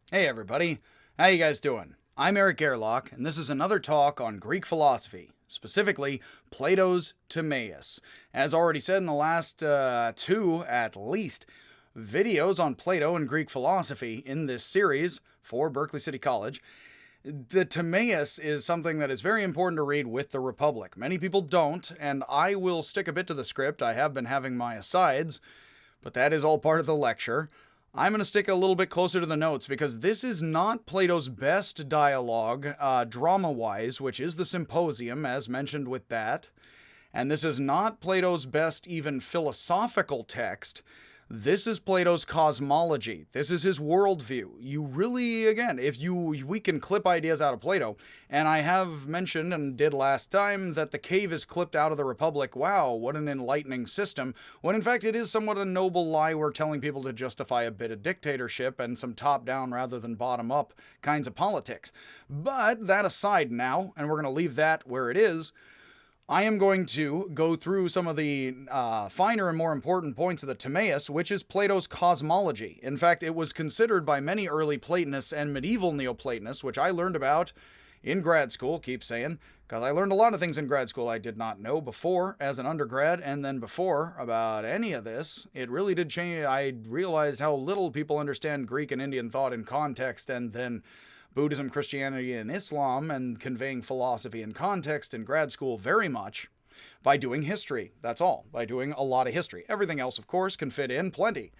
Hey everybody, how you guys doing? I'm Eric Gerlach, and this is another talk on Greek philosophy, specifically Plato's Timaeus. As already said in the last two, at least, videos on Plato and Greek philosophy in this series for Berkeley City College, the Timaeus is something that is very important to read with the Republic. Many people don't, and I will stick a bit to the script. I have been having my asides, but that is all part of the lecture. I'm going to stick a little bit closer to the notes because this is not Plato's best dialogue, drama wise, which is the Symposium, as mentioned with that. And this is not Plato's best, even philosophical text. This is Plato's cosmology. This is his worldview. You really, again, we can clip ideas out of Plato, and I have mentioned and did last time that the cave is clipped out of the Republic. Wow, what an enlightening system. When in fact it is somewhat a noble lie we're telling people to justify a bit of dictatorship and some top-down rather than bottom-up kinds of politics. But that aside now, and we're going to leave that where it is, I am going to go through some of the finer and more important points of the Timaeus, which is Plato's cosmology. In fact, it was considered by many early Platonists and medieval Neoplatonists, which I learned about in grad school, keep saying, because I learned a lot of things in grad school I did not know before as an undergrad, and then before about any of this. It really did change. I realized how little people understand Greek and Indian thought in context, and then Buddhism, Christianity, and Islam, and conveying philosophy and context in grad school very much by doing history. That's all. By doing a lot of history. Everything else, of course, can fit in plenty.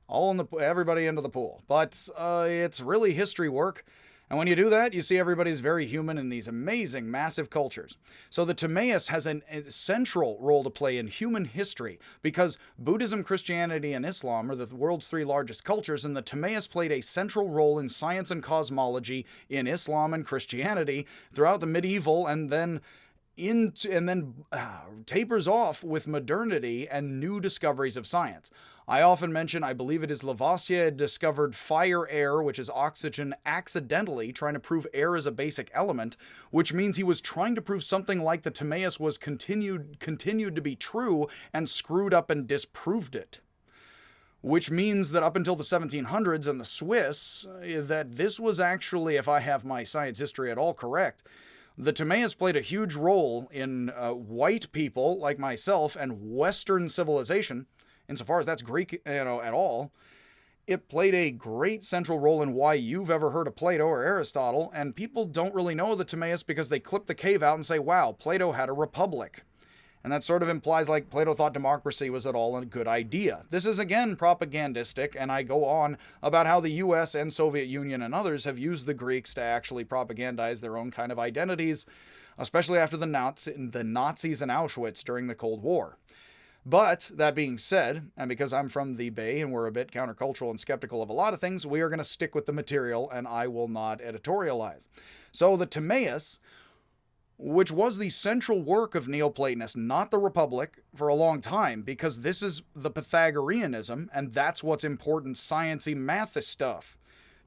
Everybody into the pool. But it's really history work. And when you do that, you see everybody's very human in these amazing, massive cultures. So the Timaeus has a central role to play in human history because Buddhism, Christianity, and Islam are the world's three largest cultures, and the Timaeus played a central role in science and cosmology in Islam and Christianity throughout the medieval and then tapers off with modernity and new discoveries of science. I often mention, I believe it is Lavoisier discovered fire air, which is oxygen, accidentally, trying to prove air is a basic element, which means he was trying to prove something like the Timaeus was continued to be true and screwed up and disproved it. Which means that up until the 1700s and the Swiss, that this was actually, if I have my science history at all correct, the Timaeus played a huge role in white people like myself and Western civilization, insofar as that's Greek, at all. It played a great central role in why you've ever heard of Plato or Aristotle, and people don't really know the Timaeus because they clip the cave out and say, wow, Plato had a republic. And that sort of implies like Plato thought democracy was at all a good idea. This is again propagandistic, and I go on about how the US and Soviet Union and others have used the Greeks to actually propagandize their own kind of identities, especially after the Nazis in Auschwitz during the Cold War. But that being said, and because I'm from the Bay and we're a bit countercultural and skeptical of a lot of things, we are going to stick with the material and I will not editorialize. So the Timaeus, which was the central work of Neoplatonists, not the Republic, for a long time, because this is the Pythagoreanism, and that's what's important sciencey mathy stuff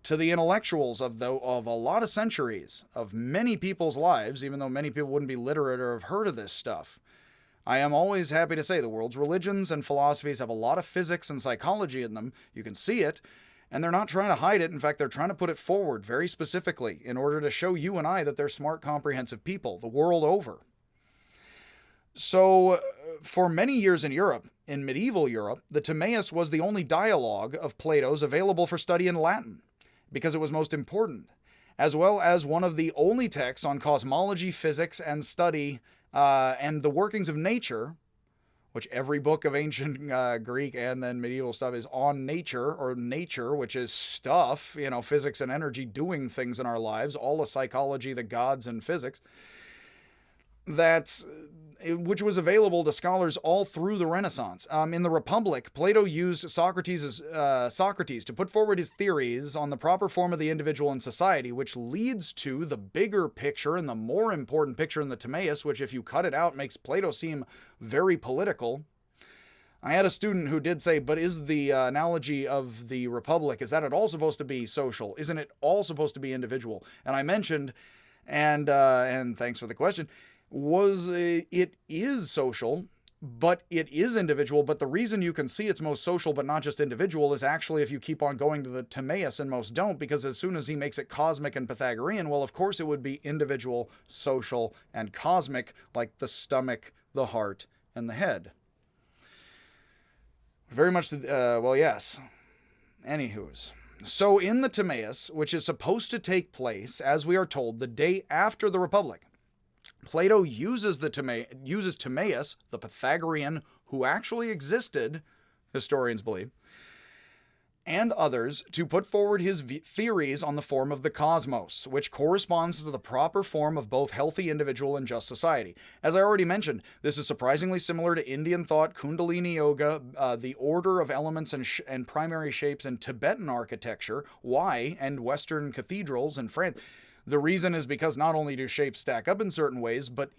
to the intellectuals of a lot of centuries, of many people's lives, even though many people wouldn't be literate or have heard of this stuff. I am always happy to say the world's religions and philosophies have a lot of physics and psychology in them. You can see it. And they're not trying to hide it. In fact, they're trying to put it forward very specifically in order to show you and I that they're smart, comprehensive people the world over. So, for many years in Europe, in medieval Europe, the Timaeus was the only dialogue of Plato's available for study in Latin because it was most important, as well as one of the only texts on cosmology, physics, and study and the workings of nature, which every book of ancient Greek and then medieval stuff is on nature, or nature, which is stuff, physics and energy doing things in our lives, all the psychology, the gods, and physics, which was available to scholars all through the Renaissance. In the Republic, Plato used Socrates to put forward his theories on the proper form of the individual in society, which leads to the bigger picture and the more important picture in the Timaeus, which, if you cut it out, makes Plato seem very political. I had a student who did say, but is the analogy of the Republic, is that at all supposed to be social? Isn't it all supposed to be individual? And I mentioned, and thanks for the question, it is social but it is individual. But the reason you can see it's most social but not just individual is actually if you keep on going to the Timaeus, and most don't, because as soon as he makes it cosmic and Pythagorean, well, of course it would be individual, social, and cosmic, like the stomach, the heart, and the head. Very much, well, yes. Anywho's. So in the Timaeus, which is supposed to take place, as we are told, the day after the Republic, Plato uses Timaeus, the Pythagorean who actually existed, historians believe, and others, to put forward his theories on the form of the cosmos, which corresponds to the proper form of both healthy individual and just society. As I already mentioned, this is surprisingly similar to Indian thought, Kundalini Yoga, the order of elements and primary shapes in Tibetan architecture, and Western cathedrals in France. The reason is because not only do shapes stack up in certain ways, but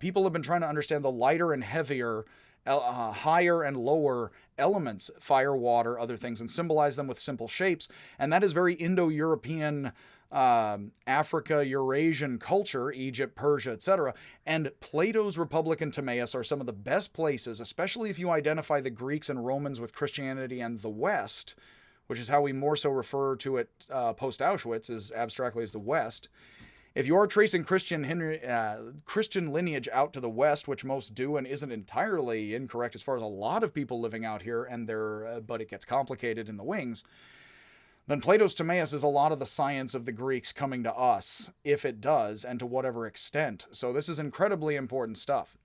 people have been trying to understand the lighter and heavier, higher and lower elements, fire, water, other things, and symbolize them with simple shapes. And that is very Indo-European, Africa, Eurasian culture, Egypt, Persia, etc. And Plato's Republic and Timaeus are some of the best places, especially if you identify the Greeks and Romans with Christianity and the West, which is how we more so refer to it post-Auschwitz, as abstractly as the West. If you are tracing Christian lineage out to the West, which most do and isn't entirely incorrect as far as a lot of people living out here, but it gets complicated in the wings, then Plato's Timaeus is a lot of the science of the Greeks coming to us, if it does, and to whatever extent. So this is incredibly important stuff.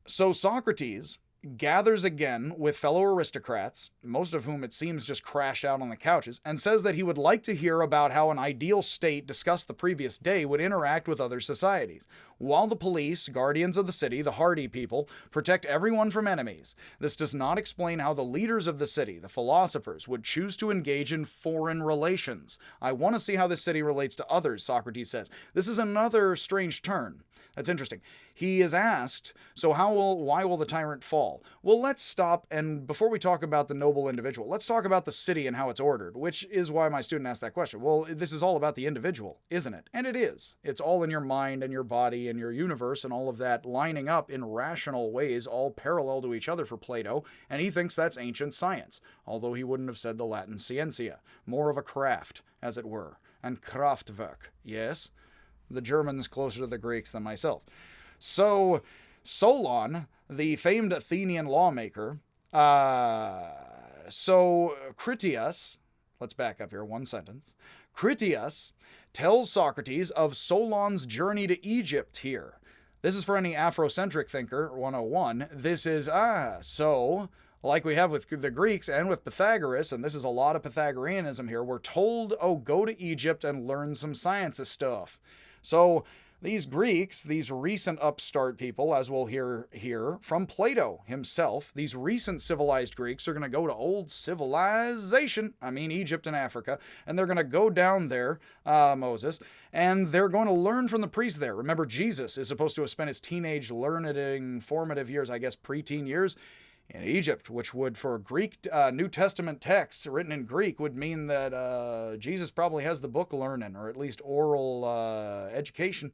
So Socrates gathers again with fellow aristocrats, most of whom it seems just crashed out on the couches, and says that he would like to hear about how an ideal state discussed the previous day would interact with other societies, while the police, guardians of the city, the hardy people, protect everyone from enemies. This does not explain how the leaders of the city, the philosophers, would choose to engage in foreign relations. I want to see how this city relates to others, Socrates says. This is another strange turn. That's interesting. He is asked, so why will the tyrant fall? Well, let's stop, and before we talk about the noble individual, let's talk about the city and how it's ordered, which is why my student asked that question. Well, this is all about the individual, isn't it? And it is. It's all in your mind and your body and your universe and all of that lining up in rational ways, all parallel to each other for Plato, and he thinks that's ancient science, although he wouldn't have said the Latin scientia, more of a craft, as it were, and Kraftwerk, yes? The German's closer to the Greeks than myself. So, Solon, the famed Athenian lawmaker, Critias, let's back up here one sentence. Critias tells Socrates of Solon's journey to Egypt here. This is for any Afrocentric thinker, 101. This is, like we have with the Greeks and with Pythagoras, and this is a lot of Pythagoreanism here, we're told, go to Egypt and learn some sciences stuff. So these Greeks, these recent upstart people, as we'll hear here from Plato himself, these recent civilized Greeks are going to go to old civilization, Egypt and Africa, and they're going to go down there, Moses, and they're going to learn from the priests there. Remember, Jesus is supposed to have spent his teenage, learned, formative years, preteen years, in Egypt, which would, for Greek New Testament texts written in Greek, would mean that Jesus probably has the book learning, or at least oral education,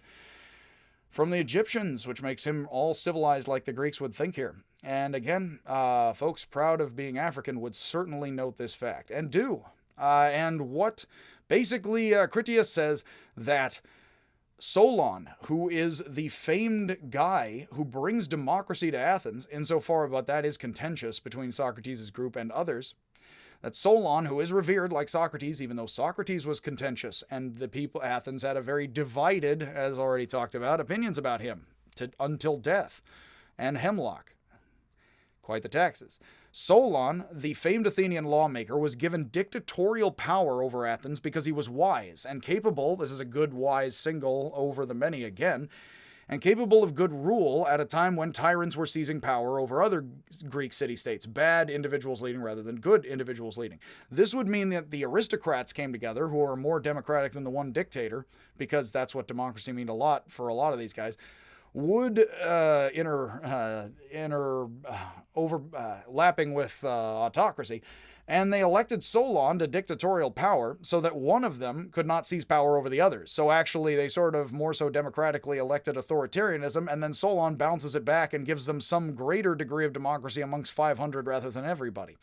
from the Egyptians, which makes him all civilized like the Greeks would think here. And again, folks proud of being African would certainly note this fact, and do. And what basically Critias says that Solon, who is the famed guy who brings democracy to Athens, insofar but that is contentious between Socrates' group and others, that Solon, who is revered like Socrates, even though Socrates was contentious, and the people Athens had a very divided, as already talked about, opinions about him, until death, and hemlock. Quite the taxes. Solon, the famed Athenian lawmaker, was given dictatorial power over Athens because he was wise and capable, this is a good wise single over the many again, and capable of good rule at a time when tyrants were seizing power over other Greek city-states, bad individuals leading rather than good individuals leading. This would mean that the aristocrats came together, who are more democratic than the one dictator, because that's what democracy means a lot for a lot of these guys, would overlapping with autocracy, And they elected Solon to dictatorial power so that one of them could not seize power over the others. So actually, they sort of more so democratically elected authoritarianism, and then Solon bounces it back and gives them some greater degree of democracy amongst 500 rather than everybody.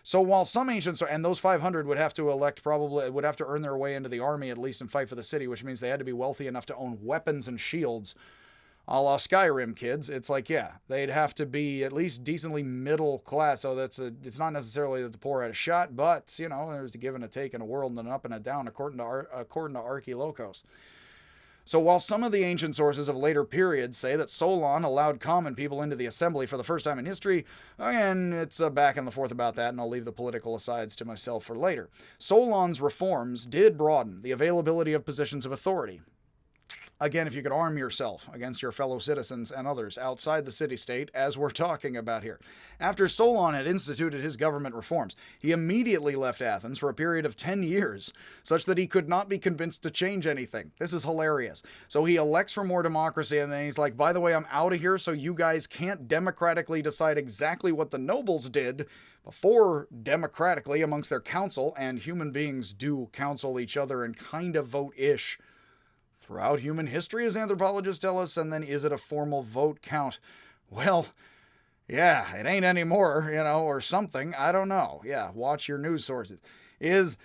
So while some ancients, and those 500 would have to would have to earn their way into the army at least and fight for the city, which means they had to be wealthy enough to own weapons and shields. A la Skyrim, kids. It's like, yeah, they'd have to be at least decently middle class. So it's not necessarily that the poor had a shot, but, there's a give and a take in a world and an up and a down according to Archilokos. So while some of the ancient sources of later periods say that Solon allowed common people into the assembly for the first time in history, and it's back and forth about that, and I'll leave the political asides to myself for later. Solon's reforms did broaden the availability of positions of authority. Again, if you could arm yourself against your fellow citizens and others outside the city-state, as we're talking about here. After Solon had instituted his government reforms, he immediately left Athens for a period of 10 years, such that he could not be convinced to change anything. This is hilarious. So he elects for more democracy, and then he's like, by the way, I'm out of here, so you guys can't democratically decide exactly what the nobles did before democratically amongst their council, and human beings do counsel each other and kind of vote-ish throughout human history, as anthropologists tell us, and then is it a formal vote count? Well, yeah, it ain't anymore, or something. I don't know. Yeah, watch your news sources. Is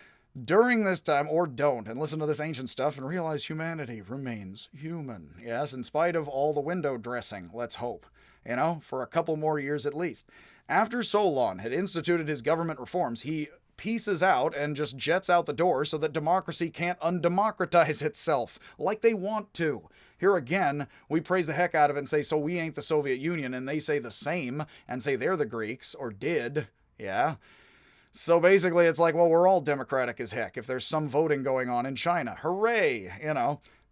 during this time, or don't, and listen to this ancient stuff and realize humanity remains human. Yes, in spite of all the window dressing, let's hope, for a couple more years at least. After Solon had instituted his government reforms, he pieces out and just jets out the door so that democracy can't undemocratize itself like they want to. Here again, we praise the heck out of it and say, so we ain't the Soviet Union, and they say the same and say they're the Greeks, or did, yeah. So basically it's like, well, we're all democratic as heck if there's some voting going on in China. Hooray!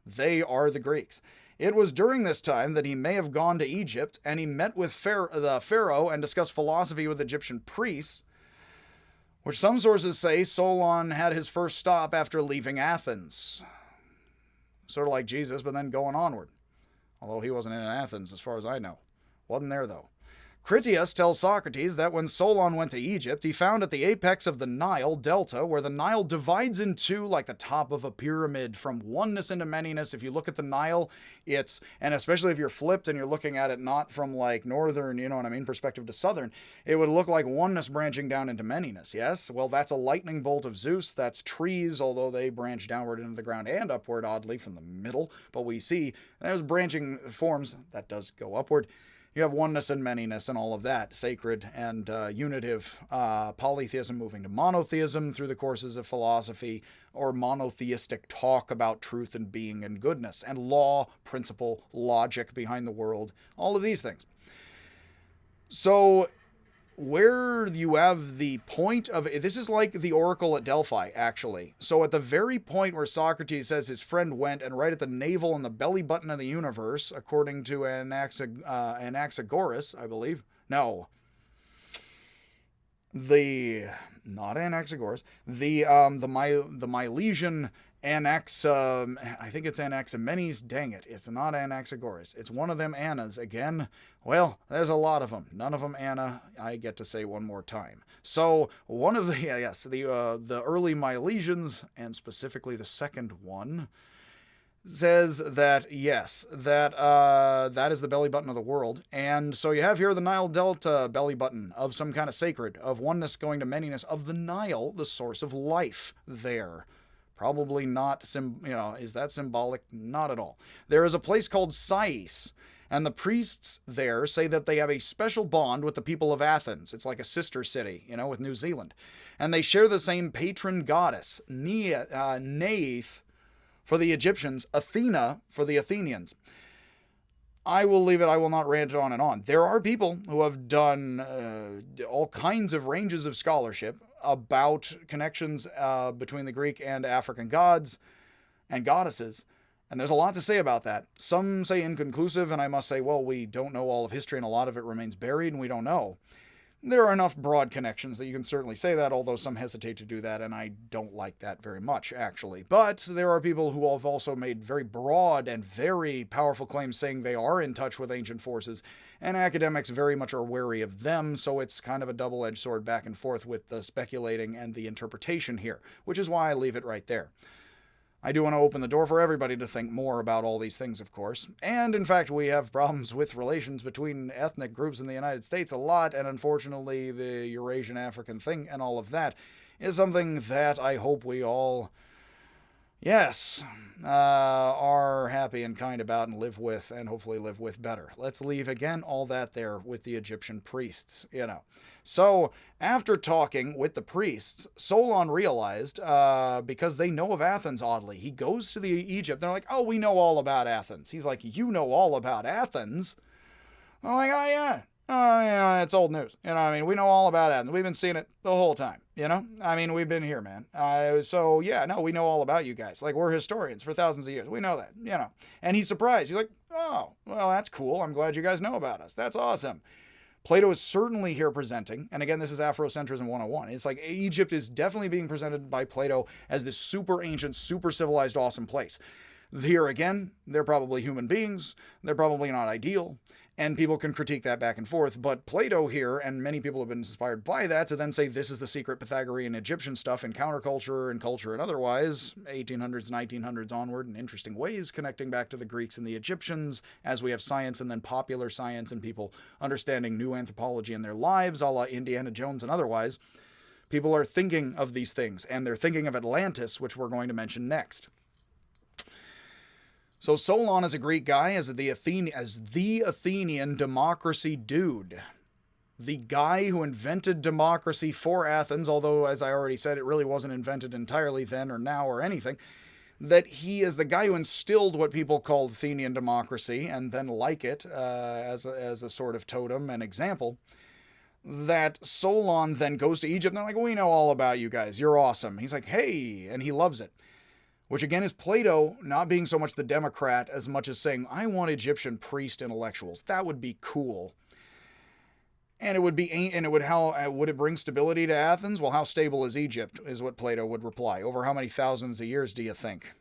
They are the Greeks. It was during this time that he may have gone to Egypt, and he met with the Pharaoh and discussed philosophy with Egyptian priests, which some sources say Solon had his first stop after leaving Athens. Sort of like Jesus, but then going onward. Although he wasn't in Athens, as far as I know. Wasn't there, though. Critias tells Socrates that when Solon went to Egypt, he found at the apex of the Nile Delta, where the Nile divides in two like the top of a pyramid, from oneness into manyness. If you look at the Nile, and especially if you're flipped and you're looking at it not from like northern, perspective to southern, it would look like oneness branching down into manyness, yes? Well, that's a lightning bolt of Zeus. That's trees, although they branch downward into the ground and upward, oddly, from the middle. But we see those branching forms, that does go upward. You have oneness and manyness and all of that, sacred and unitive, polytheism moving to monotheism through the courses of philosophy, or monotheistic talk about truth and being and goodness, and law, principle, logic behind the world, all of these things. So where you have the point of, this is like the oracle at Delphi, actually. So at the very point where Socrates says his friend went, and right at the navel and the belly button of the universe, according to Anaxagoras, I believe. No. Not Anaxagoras. The Milesian I think it's Anaximenes. Dang it. It's not Anaxagoras. It's one of them Annas. Again, well, there's a lot of them. None of them Anna. I get to say one more time. So one of the early Milesians, and specifically the second one, says that, yes, that is the belly button of the world. And so you have here the Nile Delta belly button of some kind of sacred, of oneness going to manyness, of the Nile, the source of life there. Probably not, is that symbolic? Not at all. There is a place called Sais, and the priests there say that they have a special bond with the people of Athens. It's like a sister city, with New Zealand. And they share the same patron goddess, Neith for the Egyptians, Athena for the Athenians. I will leave it. I will not rant on and on. There are people who have done all kinds of ranges of scholarship about connections between the Greek and African gods and goddesses, and there's a lot to say about that. Some say inconclusive, and I must say, well, we don't know all of history, and a lot of it remains buried, and we don't know. There are enough broad connections that you can certainly say that, although some hesitate to do that, and I don't like that very much, actually. But there are people who have also made very broad and very powerful claims saying they are in touch with ancient forces, and academics very much are wary of them, so it's kind of a double-edged sword back and forth with the speculating and the interpretation here, which is why I leave it right there. I do want to open the door for everybody to think more about all these things, of course. And, in fact, we have problems with relations between ethnic groups in the United States a lot, and unfortunately the Eurasian African thing and all of that is something that I hope we all, are happy and kind about and live with, and hopefully live with better. Let's leave, again, all that there with the Egyptian priests, So, after talking with the priests, Solon realized, because they know of Athens, oddly, he goes to the Egypt, they're like, oh, we know all about Athens. He's like, you know all about Athens? I'm like, oh, yeah. It's old news. We know all about Athens. We've been seeing it the whole time, we've been here, man. We know all about you guys. Like, we're historians for thousands of years. We know that, And he's surprised. He's like, oh, well, that's cool. I'm glad you guys know about us. That's awesome. Plato is certainly here presenting, and again, this is Afrocentrism 101. It's like Egypt is definitely being presented by Plato as this super ancient, super civilized, awesome place. Here again, they're probably human beings. They're probably not ideal. And people can critique that back and forth. But Plato here, and many people have been inspired by that, to then say this is the secret Pythagorean Egyptian stuff in counterculture and culture and otherwise, 1800s, 1900s onward, in interesting ways, connecting back to the Greeks and the Egyptians, as we have science and then popular science and people understanding new anthropology in their lives, a la Indiana Jones and otherwise. People are thinking of these things, and they're thinking of Atlantis, which we're going to mention next. So Solon is a Greek guy, as the Athenian democracy dude. The guy who invented democracy for Athens, although, as I already said, it really wasn't invented entirely then or now or anything, that he is the guy who instilled what people called Athenian democracy, and then like it as a sort of totem and example. That Solon then goes to Egypt, and they're like, we know all about you guys. You're awesome. He's like, hey, and he loves it. Which again is Plato not being so much the Democrat as much as saying, I want Egyptian priest intellectuals. That would be cool. And would it bring stability to Athens? Well, how stable is Egypt, is what Plato would reply. Over how many thousands of years do you think?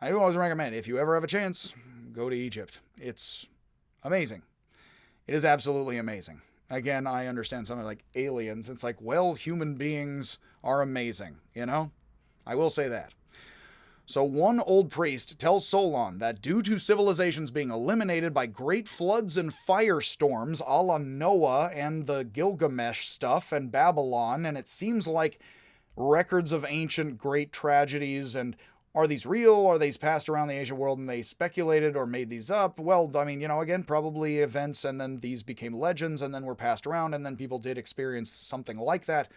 I always recommend, if you ever have a chance, go to Egypt. It's amazing. It is absolutely amazing. Again, I understand something like aliens. It's like, well, human beings are amazing, I will say that. So one old priest tells Solon that due to civilizations being eliminated by great floods and firestorms a la Noah and the Gilgamesh stuff and Babylon, and it seems like records of ancient great tragedies, and are these real? Are these passed around the ancient world and they speculated or made these up? Well, again, probably events, and then these became legends and then were passed around, and then people did experience something like that.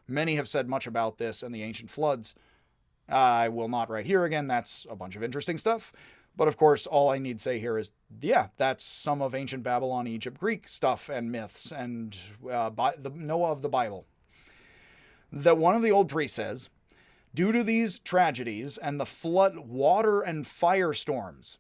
Many have said much about this and the ancient floods. I will not right here again. That's a bunch of interesting stuff. But of course, all I need to say here is, that's some of ancient Babylon, Egypt, Greek stuff and myths and the Noah of the Bible. That one of the old priests says, due to these tragedies and the flood, water and firestorms,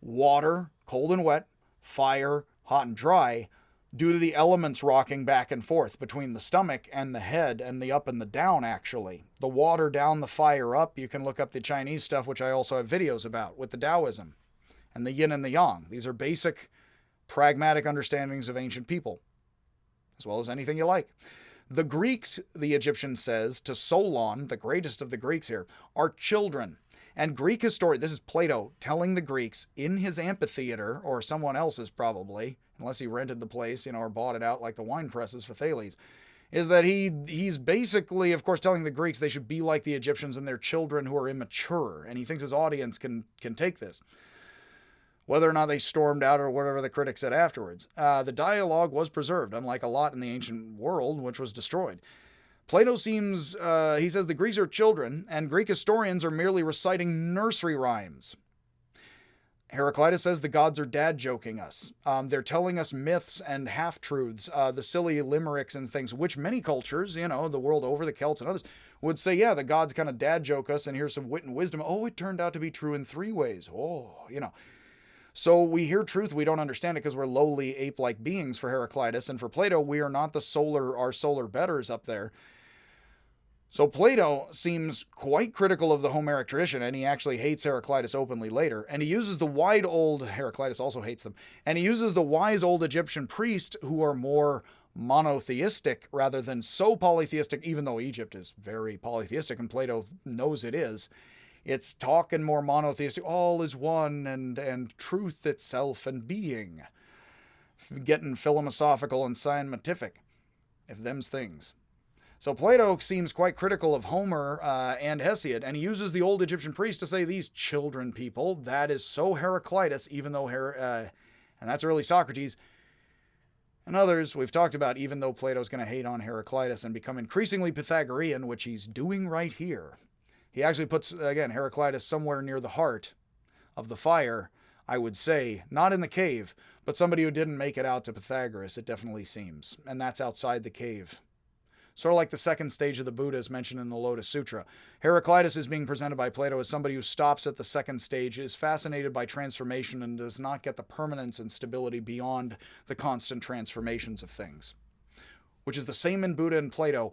water, cold and wet, fire, hot and dry, due to the elements rocking back and forth between the stomach and the head and the up and the down, actually. The water down, the fire up. You can look up the Chinese stuff, which I also have videos about, with the Taoism and the yin and the yang. These are basic, pragmatic understandings of ancient people, as well as anything you like. The Greeks, the Egyptian says, to Solon, the greatest of the Greeks here, are children. And Greek historian, this is Plato telling the Greeks in his amphitheater, or someone else's probably, unless he rented the place, or bought it out like the wine presses for Thales, is that he's basically, of course, telling the Greeks they should be like the Egyptians and their children who are immature. And he thinks his audience can take this. Whether or not they stormed out or whatever the critics said afterwards. The dialogue was preserved, unlike a lot in the ancient world, which was destroyed. Plato seems, he says the Greeks are children, and Greek historians are merely reciting nursery rhymes. Heraclitus says the gods are dad-joking us. They're telling us myths and half-truths, the silly limericks and things, which many cultures, the world over, the Celts and others, would say, the gods kind of dad-joke us, and here's some wit and wisdom. Oh, it turned out to be true in 3 ways. So we hear truth, we don't understand it because we're lowly ape-like beings for Heraclitus, and for Plato, we are not our solar betters up there. So Plato seems quite critical of the Homeric tradition, and he actually hates Heraclitus openly later. And he uses Heraclitus also hates them, and he uses the wise old Egyptian priests who are more monotheistic rather than so polytheistic, even though Egypt is very polytheistic, and Plato knows it is. It's talking more monotheistic, all is one, and truth itself and being. Getting philosophical and scientific, if them's things. So Plato seems quite critical of Homer and Hesiod, and he uses the old Egyptian priests to say these children people, that is so Heraclitus, even though, and that's early Socrates, and others we've talked about, even though Plato's going to hate on Heraclitus and become increasingly Pythagorean, which he's doing right here. He actually puts, again, Heraclitus somewhere near the heart of the fire, I would say, not in the cave, but somebody who didn't make it out to Pythagoras, it definitely seems, and that's outside the cave. Sort of like the second stage of the Buddha is mentioned in the Lotus Sutra. Heraclitus is being presented by Plato as somebody who stops at the second stage, is fascinated by transformation, and does not get the permanence and stability beyond the constant transformations of things. Which is the same in Buddha and Plato,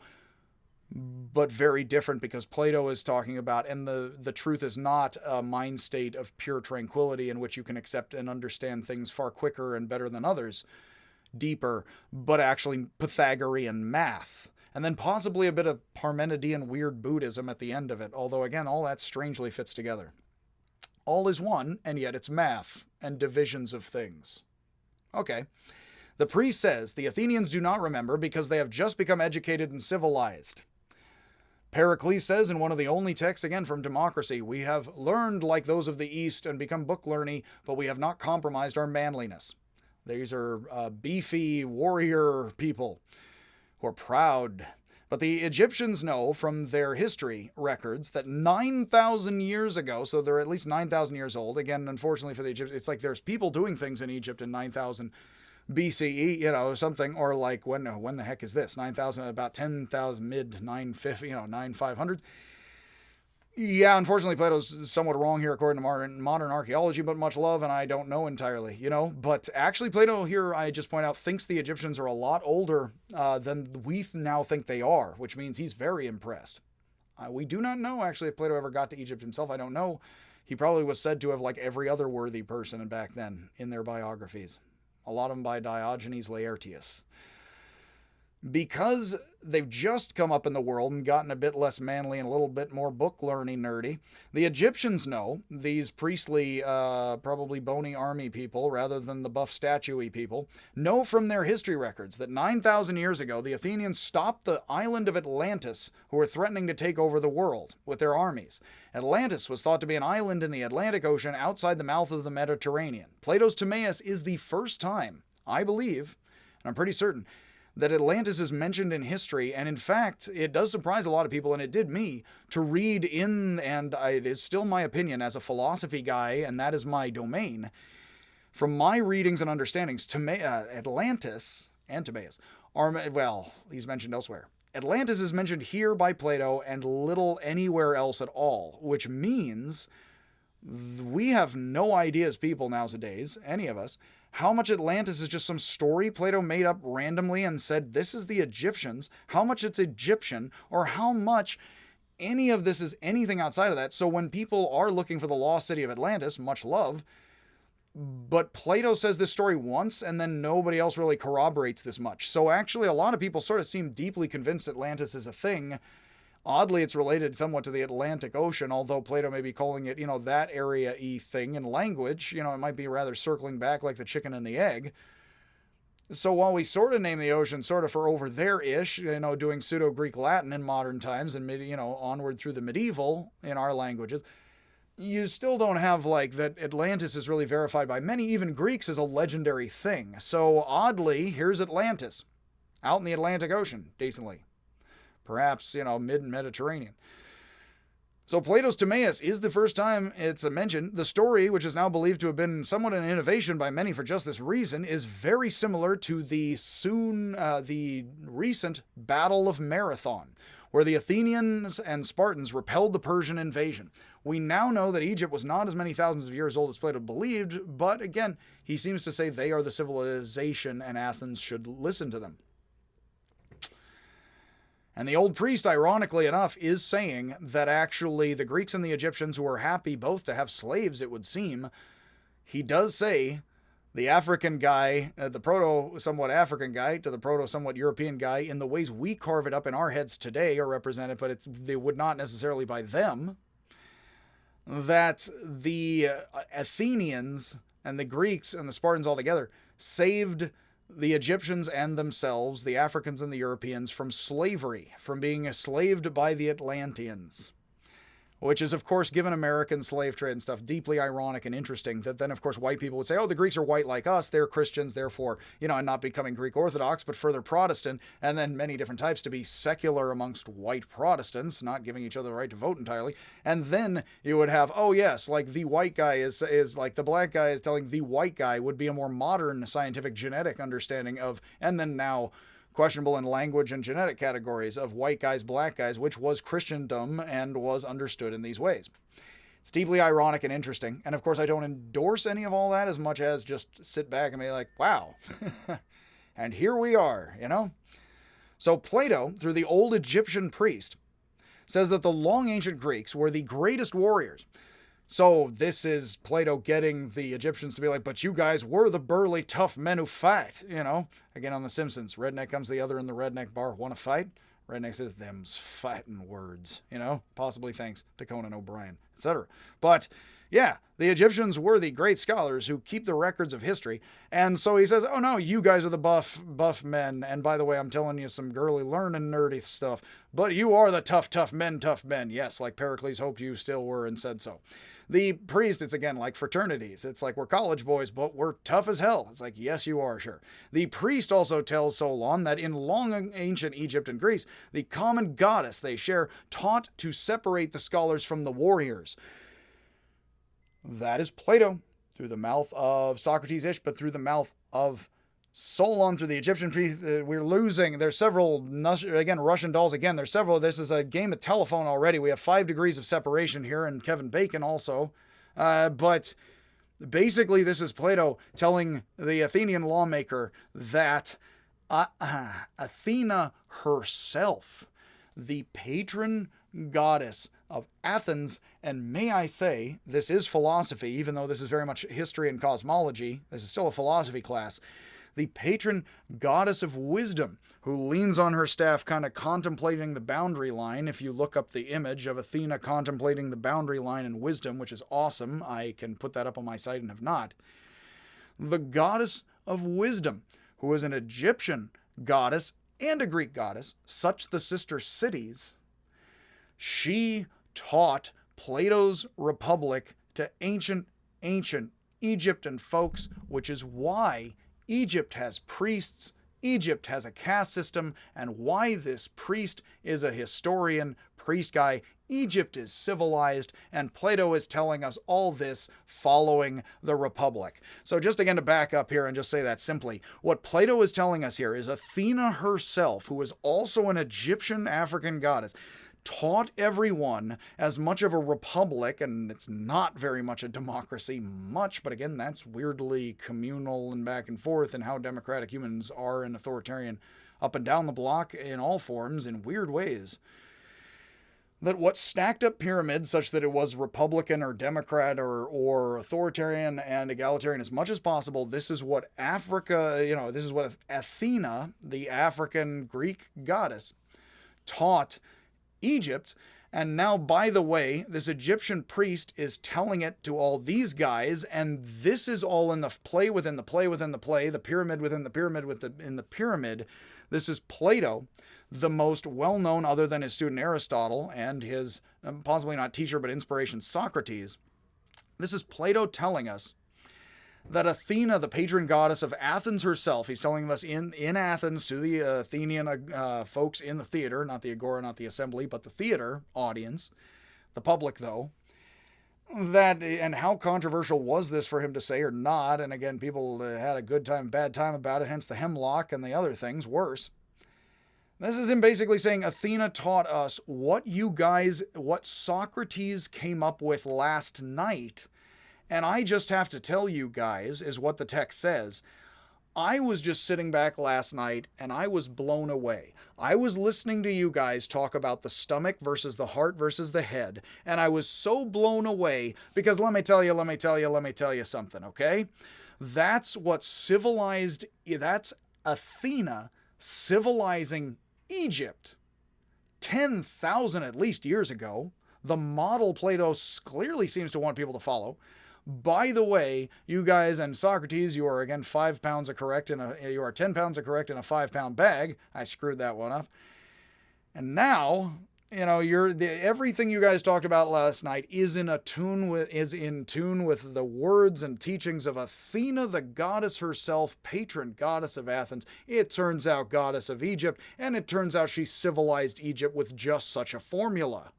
but very different, because Plato is talking about, and the truth is not a mind state of pure tranquility in which you can accept and understand things far quicker and better than others, deeper, but actually Pythagorean math. And then possibly a bit of Parmenidean weird Buddhism at the end of it, although again, all that strangely fits together. All is one, and yet it's math and divisions of things. Okay. The priest says, the Athenians do not remember because they have just become educated and civilized. Pericles says in one of the only texts, again from Democracy, we have learned like those of the East and become book-learny, but we have not compromised our manliness. These are beefy warrior people who are proud. But the Egyptians know from their history records that 9,000 years ago, so they're at least 9,000 years old. Again, unfortunately for the Egyptians, it's like there's people doing things in Egypt in 9,000 BCE, something, or like when the heck is this? 9,000, about 10,000, mid 950, 9,500. Yeah, unfortunately, Plato's somewhat wrong here according to modern archaeology, but much love, and I don't know entirely, But actually, Plato here, I just point out, thinks the Egyptians are a lot older than we now think they are, which means he's very impressed. We do not know, actually, if Plato ever got to Egypt himself. I don't know. He probably was said to have, like every other worthy person back then, in their biographies. A lot of them by Diogenes Laertius. Because they've just come up in the world and gotten a bit less manly and a little bit more book-learning nerdy, the Egyptians know, these priestly, probably bony army people rather than the buff statue-y people, know from their history records that 9,000 years ago the Athenians stopped the island of Atlantis, who were threatening to take over the world with their armies. Atlantis was thought to be an island in the Atlantic Ocean outside the mouth of the Mediterranean. Plato's Timaeus is the first time, I believe, and I'm pretty certain, that Atlantis is mentioned in history, and in fact, it does surprise a lot of people, and it did me, to read in, and it is still my opinion as a philosophy guy, and that is my domain, from my readings and understandings, Atlantis and Timaeus are, well, he's mentioned elsewhere. Atlantis is mentioned here by Plato and little anywhere else at all, which means we have no idea as people nowadays, any of us, how much Atlantis is just some story Plato made up randomly and said, this is the Egyptians, how much it's Egyptian, or how much any of this is anything outside of that. So when people are looking for the lost city of Atlantis, much love, but Plato says this story once and then nobody else really corroborates this much. So actually a lot of people sort of seem deeply convinced Atlantis is a thing. Oddly, it's related somewhat to the Atlantic Ocean, although Plato may be calling it, that area-y thing in language. It might be rather circling back like the chicken and the egg. So while we sort of name the ocean sort of for over there-ish, doing pseudo-Greek Latin in modern times and, onward through the medieval in our languages, you still don't have, like, that Atlantis is really verified by many, even Greeks, as a legendary thing. So oddly, here's Atlantis, out in the Atlantic Ocean, decently. Perhaps, mid-Mediterranean. So Plato's Timaeus is the first time it's mentioned. The story, which is now believed to have been somewhat an innovation by many for just this reason, is very similar to the recent Battle of Marathon, where the Athenians and Spartans repelled the Persian invasion. We now know that Egypt was not as many thousands of years old as Plato believed, but again, he seems to say they are the civilization and Athens should listen to them. And the old priest, ironically enough, is saying that actually the Greeks and the Egyptians, who were happy both to have slaves, it would seem, he does say the African guy, the proto-somewhat African guy to the proto-somewhat European guy, in the ways we carve it up in our heads today are represented, but they would not necessarily by them, that the Athenians and the Greeks and the Spartans altogether saved the Egyptians and themselves, the Africans and the Europeans, from slavery, from being enslaved by the Atlanteans. Which is, of course, given American slave trade and stuff, deeply ironic and interesting that then, of course, white people would say, oh, the Greeks are white like us, they're Christians, therefore, and not becoming Greek Orthodox, but further Protestant, and then many different types to be secular amongst white Protestants, not giving each other the right to vote entirely. And then you would have, oh, yes, like the white guy is like the black guy is telling the white guy would be a more modern scientific genetic understanding of, and then now questionable in language and genetic categories of white guys, black guys, which was Christendom and was understood in these ways. It's deeply ironic and interesting. And of course, I don't endorse any of all that as much as just sit back and be like, wow. And here we are, So Plato, through the old Egyptian priest, says that the long ancient Greeks were the greatest warriors. So this is Plato getting the Egyptians to be like, but you guys were the burly, tough men who fight, Again, on The Simpsons, redneck comes the other in the redneck bar, want to fight? Redneck says, them's fighting words, possibly thanks to Conan O'Brien, etc. But yeah, the Egyptians were the great scholars who keep the records of history. And so he says, oh no, you guys are the buff men. And by the way, I'm telling you some girly learning nerdy stuff, but you are the tough men. Yes, like Pericles hoped you still were and said so. The priest, it's again like fraternities. It's like we're college boys, but we're tough as hell. It's like, yes, you are, sure. The priest also tells Solon that in long ancient Egypt and Greece, the common goddess they share taught to separate the scholars from the warriors. That is Plato, through the mouth of Socrates-ish, but through the mouth of Solon, through the Egyptian priest. We're losing. There's several, again, Russian dolls. Again, there's several. This is a game of telephone already. We have 5 degrees of separation here, and Kevin Bacon also. But basically, this is Plato telling the Athenian lawmaker that Athena herself, the patron goddess of Athens, and may I say, this is philosophy, even though this is very much history and cosmology, this is still a philosophy class, the patron goddess of wisdom, who leans on her staff kind of contemplating the boundary line. If you look up the image of Athena contemplating the boundary line in wisdom, which is awesome, I can put that up on my site and have not. The goddess of wisdom, who is an Egyptian goddess and a Greek goddess, such the sister cities, she taught Plato's Republic to ancient Egypt and folks, which is why Egypt has priests, Egypt has a caste system, and why this priest is a historian, priest guy. Egypt is civilized, and Plato is telling us all this following the Republic. So just again to back up here and just say that simply, what Plato is telling us here is Athena herself, who is also an Egyptian African goddess, taught everyone as much of a republic, and it's not very much a democracy, but again, that's weirdly communal and back and forth, and how democratic humans are and authoritarian up and down the block in all forms in weird ways. That what stacked up pyramids such that it was Republican or Democrat or authoritarian and egalitarian as much as possible, this is what Africa, this is what Athena, the African Greek goddess, taught Egypt. And now, by the way, this Egyptian priest is telling it to all these guys, and this is all in the play within the play within the play, the pyramid within the pyramid in the pyramid. This is Plato, the most well-known, other than his student Aristotle and his possibly not teacher but inspiration Socrates. This is Plato telling us that Athena, the patron goddess of Athens herself, he's telling us in Athens to the Athenian folks in the theater, not the agora, not the assembly, but the theater audience, the public though, that, and how controversial was this for him to say or not, and again, people had a good time, bad time about it, hence the hemlock and the other things worse, This is him basically saying Athena taught us what Socrates came up with last night. And I just have to tell you guys, is what the text says. I was just sitting back last night and I was blown away. I was listening to you guys talk about the stomach versus the heart versus the head. And I was so blown away because let me tell you something, okay? That's Athena civilizing Egypt 10,000 at least years ago. The model Plato clearly seems to want people to follow. By the way, you guys and Socrates, you are again 5 pounds of correct you are 10 pounds of correct in a 5-pound bag. I screwed that one up. And now, everything you guys talked about last night is in tune with the words and teachings of Athena, the goddess herself, patron goddess of Athens. It turns out goddess of Egypt, and it turns out she civilized Egypt with just such a formula.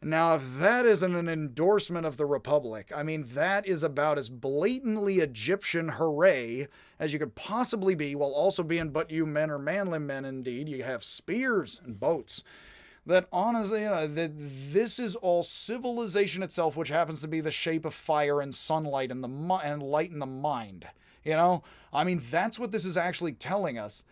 Now, if that isn't an endorsement of the Republic, I mean, that is about as blatantly Egyptian hooray as you could possibly be, while also being but you men are manly men indeed. You have spears and boats. That honestly, that this is all civilization itself, which happens to be the shape of fire and sunlight and light in the mind. I mean, that's what this is actually telling us,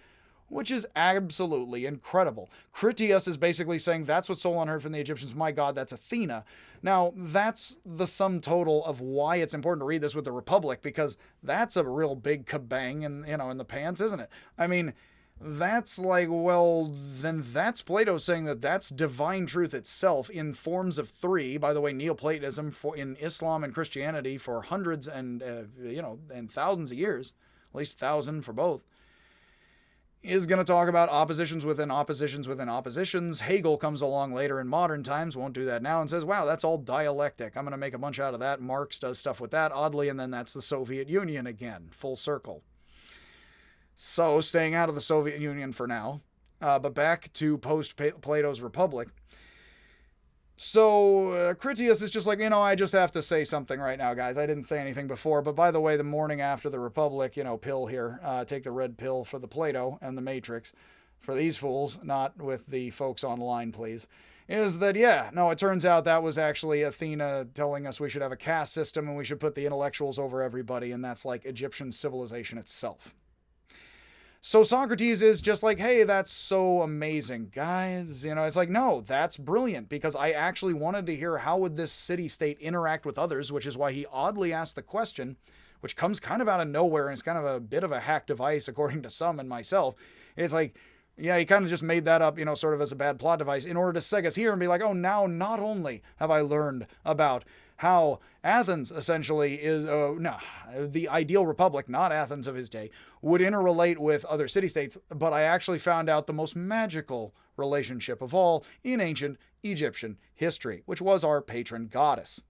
which is absolutely incredible. Critias is basically saying that's what Solon heard from the Egyptians. My God, that's Athena. Now, that's the sum total of why it's important to read this with the Republic, because that's a real big kabang in the pants, isn't it? I mean, that's like, well, then that's Plato saying that that's divine truth itself in forms of 3. By the way, Neoplatonism in Islam and Christianity for hundreds and thousands of years, at least 1,000 for both, is going to talk about oppositions within oppositions within oppositions. Hegel comes along later in modern times, won't do that now, and says, wow, that's all dialectic. I'm going to make a bunch out of that. Marx does stuff with that, oddly, and then that's the Soviet Union again, full circle. So, staying out of the Soviet Union for now, but back to post-Plato's Republic. So, Critias is just like, I just have to say something right now, guys. I didn't say anything before, but by the way, the morning after the Republic, pill here, take the red pill for the Plato and the Matrix. For these fools, not with the folks online, please. Is that, it turns out that was actually Athena telling us we should have a caste system and we should put the intellectuals over everybody, and that's like Egyptian civilization itself. So Socrates is just like, hey, that's so amazing, guys. It's like, no, that's brilliant, because I actually wanted to hear how would this city-state interact with others, which is why he oddly asked the question, which comes kind of out of nowhere, and it's kind of a bit of a hack device, according to some and myself. It's like, yeah, he kind of just made that up, sort of as a bad plot device in order to seg us here and be like, oh, now not only have I learned about how Athens essentially is, the ideal republic, not Athens of his day, would interrelate with other city-states, but I actually found out the most magical relationship of all in ancient Egyptian history, which was our patron goddess.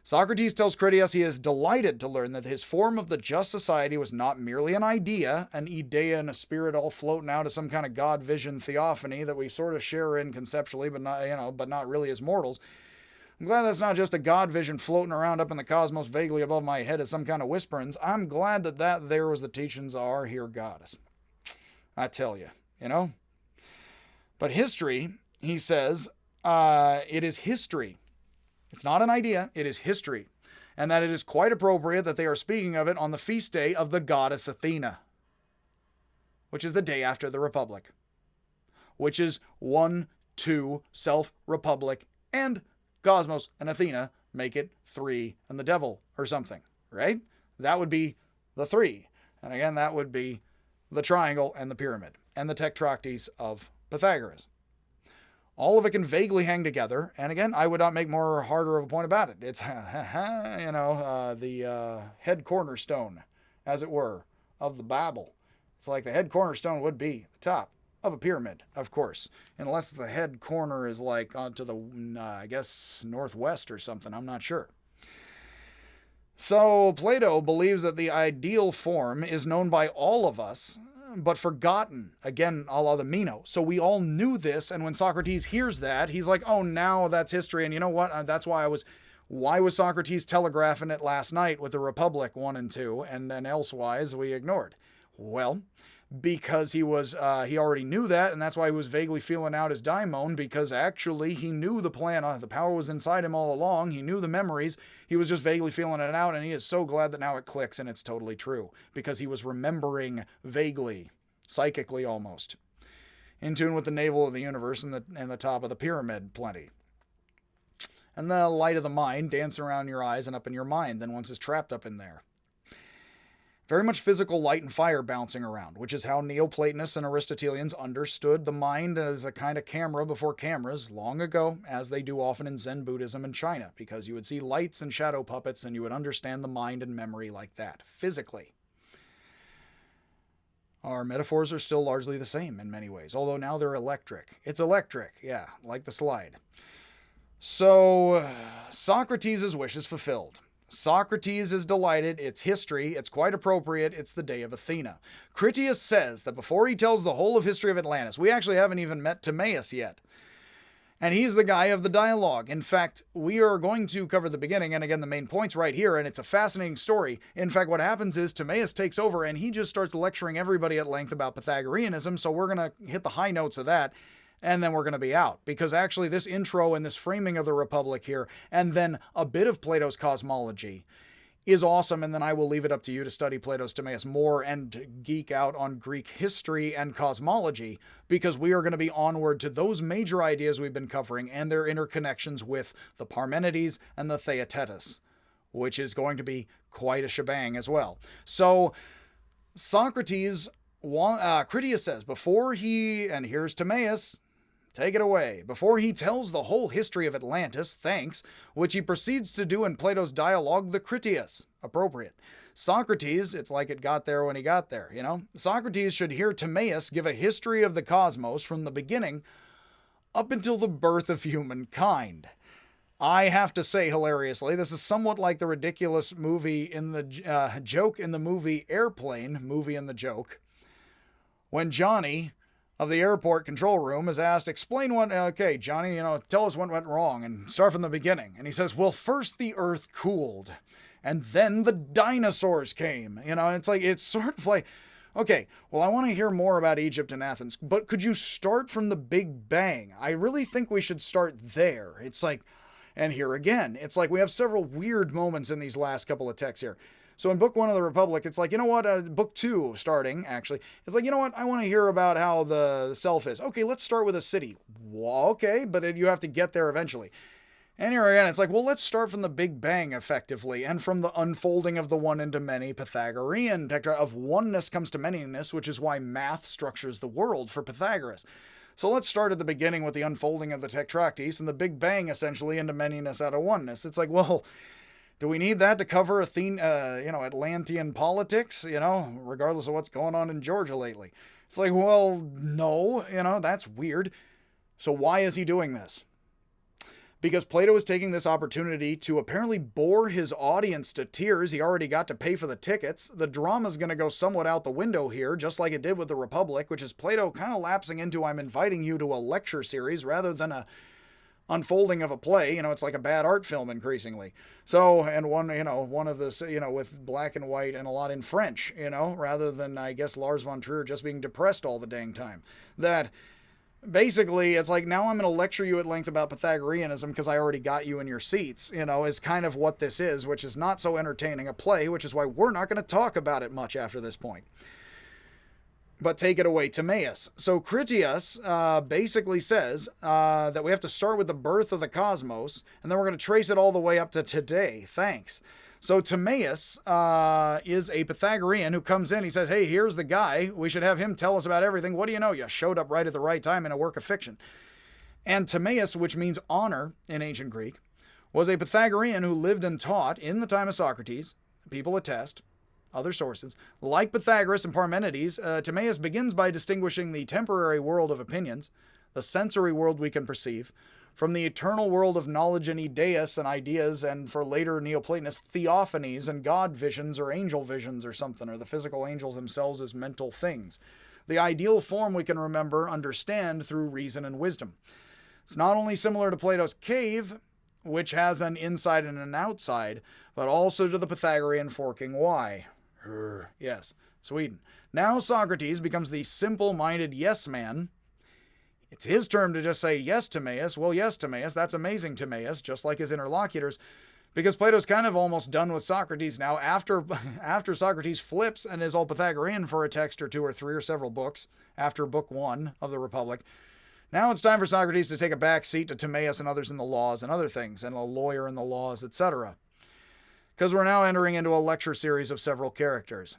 Socrates tells Critias he is delighted to learn that his form of the just society was not merely an idea, an idea and a spirit all floating out of some kind of God vision theophany that we sort of share in conceptually, but not really as mortals. I'm glad that's not just a God vision floating around up in the cosmos vaguely above my head as some kind of whisperings. I'm glad that there was the teachings of our here goddess. I tell you, But history, he says, it is history. It's not an idea, it is history. And that it is quite appropriate that they are speaking of it on the feast day of the goddess Athena, which is the day after the Republic, which is 1, 2, self, Republic, and Cosmos and Athena make it 3 and the devil or something, right? That would be the 3. And again, that would be the triangle and the pyramid and the Tetractys of Pythagoras. All of it can vaguely hang together. And again, I would not make more harder of a point about it. It's, the head cornerstone, as it were, of the Bible. It's like the head cornerstone would be the top of a pyramid, of course, unless the head corner is like onto the, northwest or something. I'm not sure. So Plato believes that the ideal form is known by all of us, but forgotten, again, a la the Meno. So we all knew this, and when Socrates hears that, he's like, oh, now that's history. And you know what? That's why why was Socrates telegraphing it last night with the Republic 1 and 2, and then elsewise we ignored? Well, because he already knew that, and that's why he was vaguely feeling out his daimon, because actually he knew the plan. The power was inside him all along. He knew the memories. He was just vaguely feeling it out, and he is so glad that now it clicks and it's totally true, because he was remembering vaguely, psychically almost, in tune with the navel of the universe and the top of the pyramid plenty. And the light of the mind dancing around your eyes and up in your mind then once is trapped up in there. Very much physical light and fire bouncing around, which is how Neoplatonists and Aristotelians understood the mind as a kind of camera before cameras long ago, as they do often in Zen Buddhism in China, because you would see lights and shadow puppets and you would understand the mind and memory like that, physically. Our metaphors are still largely the same in many ways, although now they're electric. It's electric, yeah, like the slide. So, Socrates' wish is fulfilled. Socrates is delighted, it's history, it's quite appropriate, it's the day of Athena. Critias says that before he tells the whole of history of Atlantis, we actually haven't even met Timaeus yet. And he's the guy of the dialogue. In fact, we are going to cover the beginning, and again, the main points right here, and it's a fascinating story. In fact, what happens is Timaeus takes over, and he just starts lecturing everybody at length about Pythagoreanism, so we're going to hit the high notes of that, and then we're going to be out. Because actually this intro and this framing of the Republic here, and then a bit of Plato's cosmology, is awesome, and then I will leave it up to you to study Plato's Timaeus more and geek out on Greek history and cosmology, because we are going to be onward to those major ideas we've been covering and their interconnections with the Parmenides and the Theaetetus, which is going to be quite a shebang as well. So, Socrates, Critias says, and here's Timaeus, take it away. Before he tells the whole history of Atlantis, thanks, which he proceeds to do in Plato's dialogue, the Critias. Appropriate. Socrates, it's like it got there when he got there, you know? Socrates should hear Timaeus give a history of the cosmos from the beginning up until the birth of humankind. I have to say, hilariously, this is somewhat like the ridiculous movie in the joke in the movie Airplane, movie in the joke, when Johnny of the airport control room is asked, explain what, okay, Johnny, tell us what went wrong and start from the beginning. And he says, well, first the earth cooled and then the dinosaurs came. It's sort of like, okay, well, I want to hear more about Egypt and Athens, but could you start from the Big Bang? I really think we should start there. It's like, and here again, it's like we have several weird moments in these last couple of texts here. So in Book 1 of the Republic, it's like, Book 2 starting, actually, it's like, I want to hear about how the self is. Okay, let's start with a city. Well, okay, but you have to get there eventually. And here again, it's like, well, let's start from the Big Bang, effectively, and from the unfolding of the one into many Pythagorean of oneness comes to manyness, which is why math structures the world for Pythagoras. So let's start at the beginning with the unfolding of the Tetractys and the Big Bang, essentially, into manyness out of oneness. It's like, well, do we need that to cover Atlantean politics, regardless of what's going on in Georgia lately? It's like, well, no, that's weird. So why is he doing this? Because Plato is taking this opportunity to apparently bore his audience to tears. He already got to pay for the tickets. The drama's going to go somewhat out the window here, just like it did with the Republic, which is Plato kind of lapsing into, I'm inviting you to a lecture series rather than a unfolding of a play. It's like a bad art film increasingly. So, and one of this, with black and white and a lot in French, rather than, I guess, Lars von Trier just being depressed all the dang time. That basically, it's like, now I'm going to lecture you at length about Pythagoreanism because I already got you in your seats, is kind of what this is, which is not so entertaining a play, which is why we're not going to talk about it much after this point. But take it away, Timaeus. So Critias basically says that we have to start with the birth of the cosmos, and then we're going to trace it all the way up to today. Thanks. So Timaeus is a Pythagorean who comes in. He says, hey, here's the guy. We should have him tell us about everything. What do you know? You showed up right at the right time in a work of fiction. And Timaeus, which means honor in ancient Greek, was a Pythagorean who lived and taught in the time of Socrates. People attest. Other sources. Like Pythagoras and Parmenides, Timaeus begins by distinguishing the temporary world of opinions, the sensory world we can perceive, from the eternal world of knowledge and ideas and ideas, and for later Neoplatonists, theophanies and God visions or angel visions or something, or the physical angels themselves as mental things. The ideal form we can remember, understand through reason and wisdom. It's not only similar to Plato's cave, which has an inside and an outside, but also to the Pythagorean forking Y. Yes, Sweden. Now Socrates becomes the simple-minded yes man. It's his turn to just say, yes, Timaeus. Well, yes, Timaeus. That's amazing, Timaeus, just like his interlocutors. Because Plato's kind of almost done with Socrates now after Socrates flips and is all Pythagorean for a text or two or three or several books after book 1 of the Republic. Now it's time for Socrates to take a back seat to Timaeus and others in the laws and other things, and a lawyer in the laws, etc. Because we're now entering into a lecture series of several characters.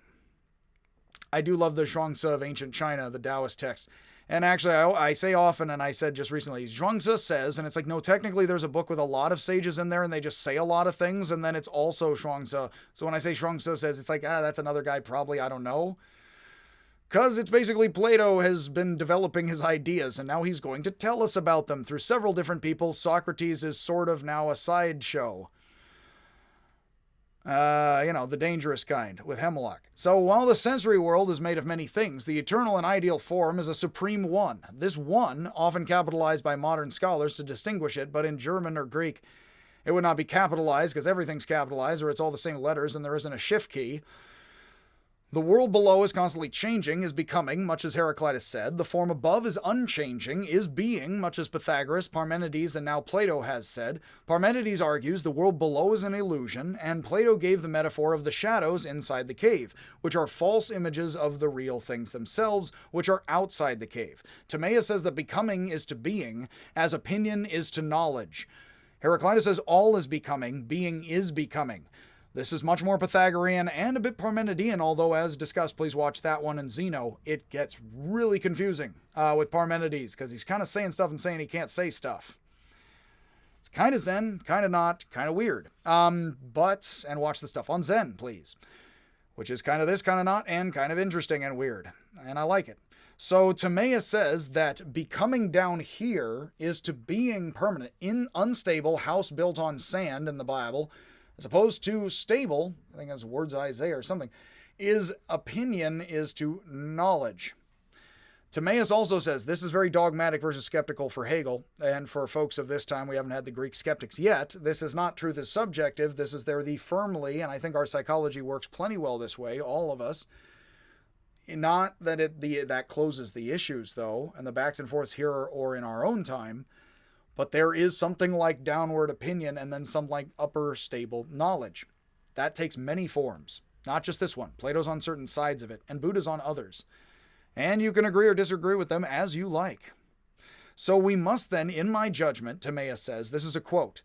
I do love the Zhuangzi of ancient China, the Taoist text. And actually, I say often, and I said just recently, Zhuangzi says, and it's like, no, technically there's a book with a lot of sages in there, and they just say a lot of things, and then it's also Zhuangzi. So when I say Zhuangzi says, it's like, that's another guy probably, I don't know. Because it's basically Plato has been developing his ideas, and now he's going to tell us about them through several different people. Socrates is sort of now a sideshow. The dangerous kind, with hemlock. So while the sensory world is made of many things, the eternal and ideal form is a supreme one. This one, often capitalized by modern scholars to distinguish it, but in German or Greek, it would not be capitalized because everything's capitalized, or it's all the same letters and there isn't a shift key. The world below is constantly changing, is becoming, much as Heraclitus said. The form above is unchanging, is being, much as Pythagoras, Parmenides, and now Plato has said. Parmenides argues the world below is an illusion, and Plato gave the metaphor of the shadows inside the cave, which are false images of the real things themselves, which are outside the cave. Timaeus says that becoming is to being, as opinion is to knowledge. Heraclitus says all is becoming, being is becoming. This is much more Pythagorean and a bit Parmenidean, although as discussed, please watch that one in Zeno. It gets really confusing with Parmenides because he's kind of saying stuff and saying he can't say stuff. It's kind of Zen, kind of not, kind of weird. And watch the stuff on Zen, please, which is kind of this, kind of not, and kind of interesting and weird. And I like it. So Timaeus says that becoming down here is to being permanent, in unstable house built on sand in the Bible, as opposed to stable, I think that's words of Isaiah or something, is opinion is to knowledge. Timaeus also says, this is very dogmatic versus skeptical for Hegel, and for folks of this time, we haven't had the Greek skeptics yet. This is not truth is subjective, this is there the firmly, and I think our psychology works plenty well this way, all of us. Not that that closes the issues, though, and the backs and forths here or in our own time, but there is something like downward opinion and then some like upper stable knowledge. That takes many forms, not just this one. Plato's on certain sides of it, and Buddha's on others. And you can agree or disagree with them as you like. So we must then, in my judgment, Timaeus says, this is a quote,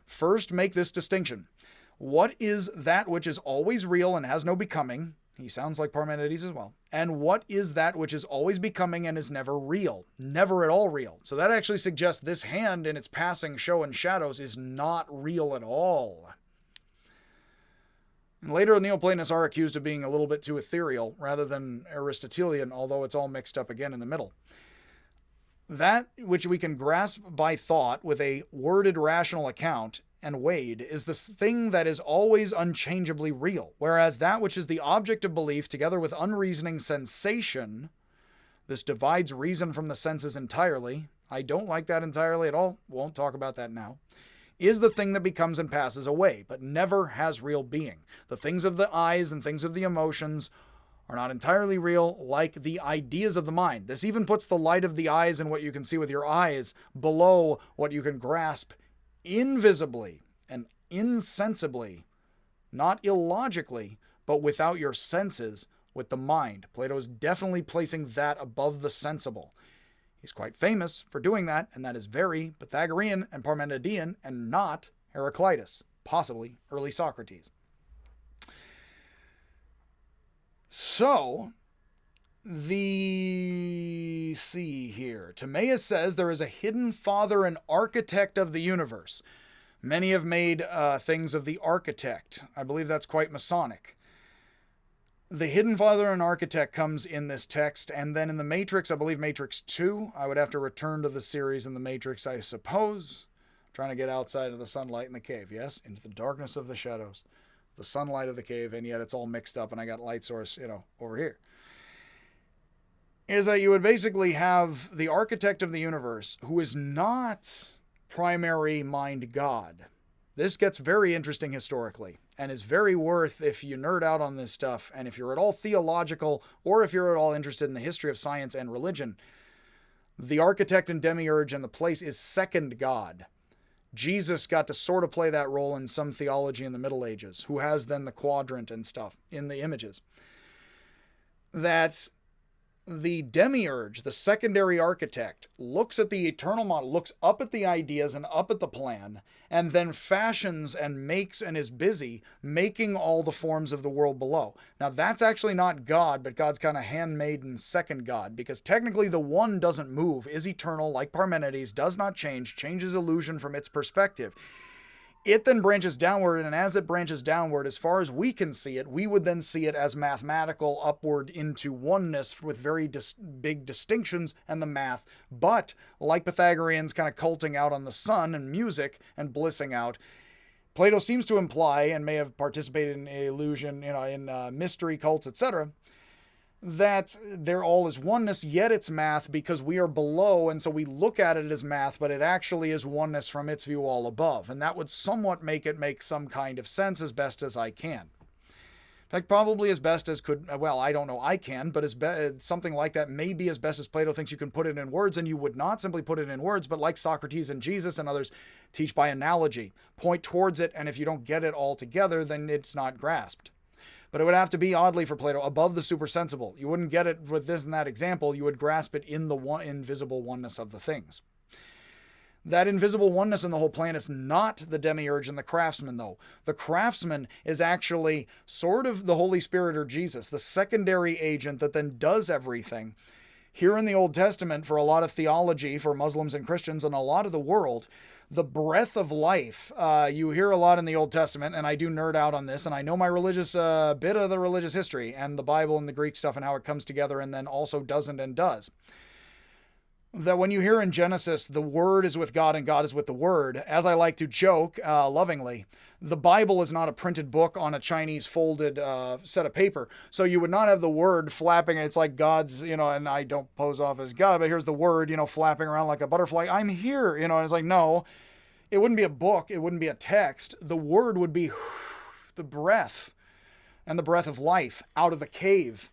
first make this distinction. What is that which is always real and has no becoming? He sounds like Parmenides as well. And what is that which is always becoming and is never real? Never at all real. So that actually suggests this hand in its passing show and shadows is not real at all. And later, Neoplatonists are accused of being a little bit too ethereal rather than Aristotelian, although it's all mixed up again in the middle. That which we can grasp by thought with a worded rational account and weighed is the thing that is always unchangeably real, whereas that which is the object of belief together with unreasoning sensation, this divides reason from the senses entirely, I don't like that entirely at all, won't talk about that now, is the thing that becomes and passes away, but never has real being. The things of the eyes and things of the emotions are not entirely real, like the ideas of the mind. This even puts the light of the eyes and what you can see with your eyes below what you can grasp invisibly and insensibly, not illogically, but without your senses, with the mind. Plato is definitely placing that above the sensible. He's quite famous for doing that, and that is very Pythagorean and Parmenidean and not Heraclitus, possibly early Socrates. So, see here. Timaeus says there is a hidden father and architect of the universe. Many have made things of the architect. I believe that's quite Masonic. The hidden father and architect comes in this text, and then in the Matrix, I believe Matrix 2, I would have to return to the series in the Matrix, I suppose. I'm trying to get outside of the sunlight in the cave, yes? Into the darkness of the shadows. The sunlight of the cave, and yet it's all mixed up, and I got light source, over here. Is that you would basically have the architect of the universe who is not primary mind God. This gets very interesting historically and is very worth, if you nerd out on this stuff and if you're at all theological or if you're at all interested in the history of science and religion, the architect and demiurge and the place is second God. Jesus got to sort of play that role in some theology in the Middle Ages, who has then the quadrant and stuff in the images. That the demiurge, the secondary architect, looks at the eternal model, looks up at the ideas and up at the plan, and then fashions and makes and is busy making all the forms of the world below. Now, that's actually not God, but God's kind of handmaiden second God, because technically the one doesn't move, is eternal, like Parmenides, does not change, changes illusion from its perspective. It then branches downward, and as it branches downward, as far as we can see it, we would then see it as mathematical upward into oneness with very big distinctions and the math. But, like Pythagoreans kind of culting out on the sun and music and blissing out, Plato seems to imply, and may have participated in illusion, in mystery cults, etc., that there all is oneness, yet it's math because we are below, and so we look at it as math, but it actually is oneness from its view all above. And that would somewhat make it make some kind of sense as best as I can. In fact, probably as best as could, well, I don't know, I can, but something like that may be as best as Plato thinks you can put it in words, and you would not simply put it in words, but like Socrates and Jesus and others teach by analogy. Point towards it, and if you don't get it all together, then it's not grasped. But it would have to be, oddly for Plato, above the supersensible. You wouldn't get it with this and that example. You would grasp it in the invisible oneness of the things. That invisible oneness in the whole plan is not the demiurge and the craftsman, though. The craftsman is actually sort of the Holy Spirit or Jesus, the secondary agent that then does everything. Here in the Old Testament, for a lot of theology, for Muslims and Christians, and a lot of the world, the breath of life, you hear a lot in the Old Testament, and I do nerd out on this, and I know my religious, bit of the religious history, and the Bible and the Greek stuff and how it comes together and then also doesn't and does. That when you hear in Genesis, the Word is with God and God is with the Word, as I like to joke lovingly, the Bible is not a printed book on a Chinese folded set of paper. So you would not have the Word flapping. It's like God's, and I don't pose off as God, but here's the Word, flapping around like a butterfly. I'm here, and it's like, no, it wouldn't be a book. It wouldn't be a text. The Word would be the breath and the breath of life out of the cave.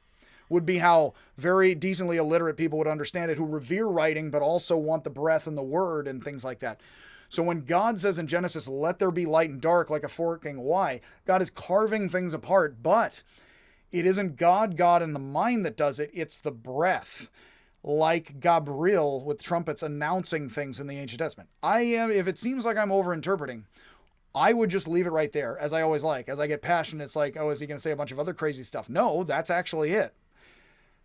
Would be how very decently illiterate people would understand it who revere writing but also want the breath and the word and things like that. So when God says in Genesis, let there be light and dark like a forking Y, God is carving things apart, but it isn't God in the mind that does it, it's the breath. Like Gabriel with trumpets announcing things in the Ancient Testament. If it seems like I'm overinterpreting, I would just leave it right there, as I always like. As I get passionate, it's like, oh, is he going to say a bunch of other crazy stuff? No, that's actually it.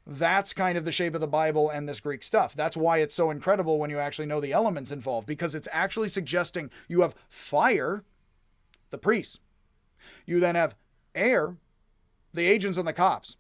That's kind of the shape of the Bible and this Greek stuff. That's why it's so incredible when you actually know the elements involved, because it's actually suggesting you have fire, the priests. You then have air, the agents and the cops.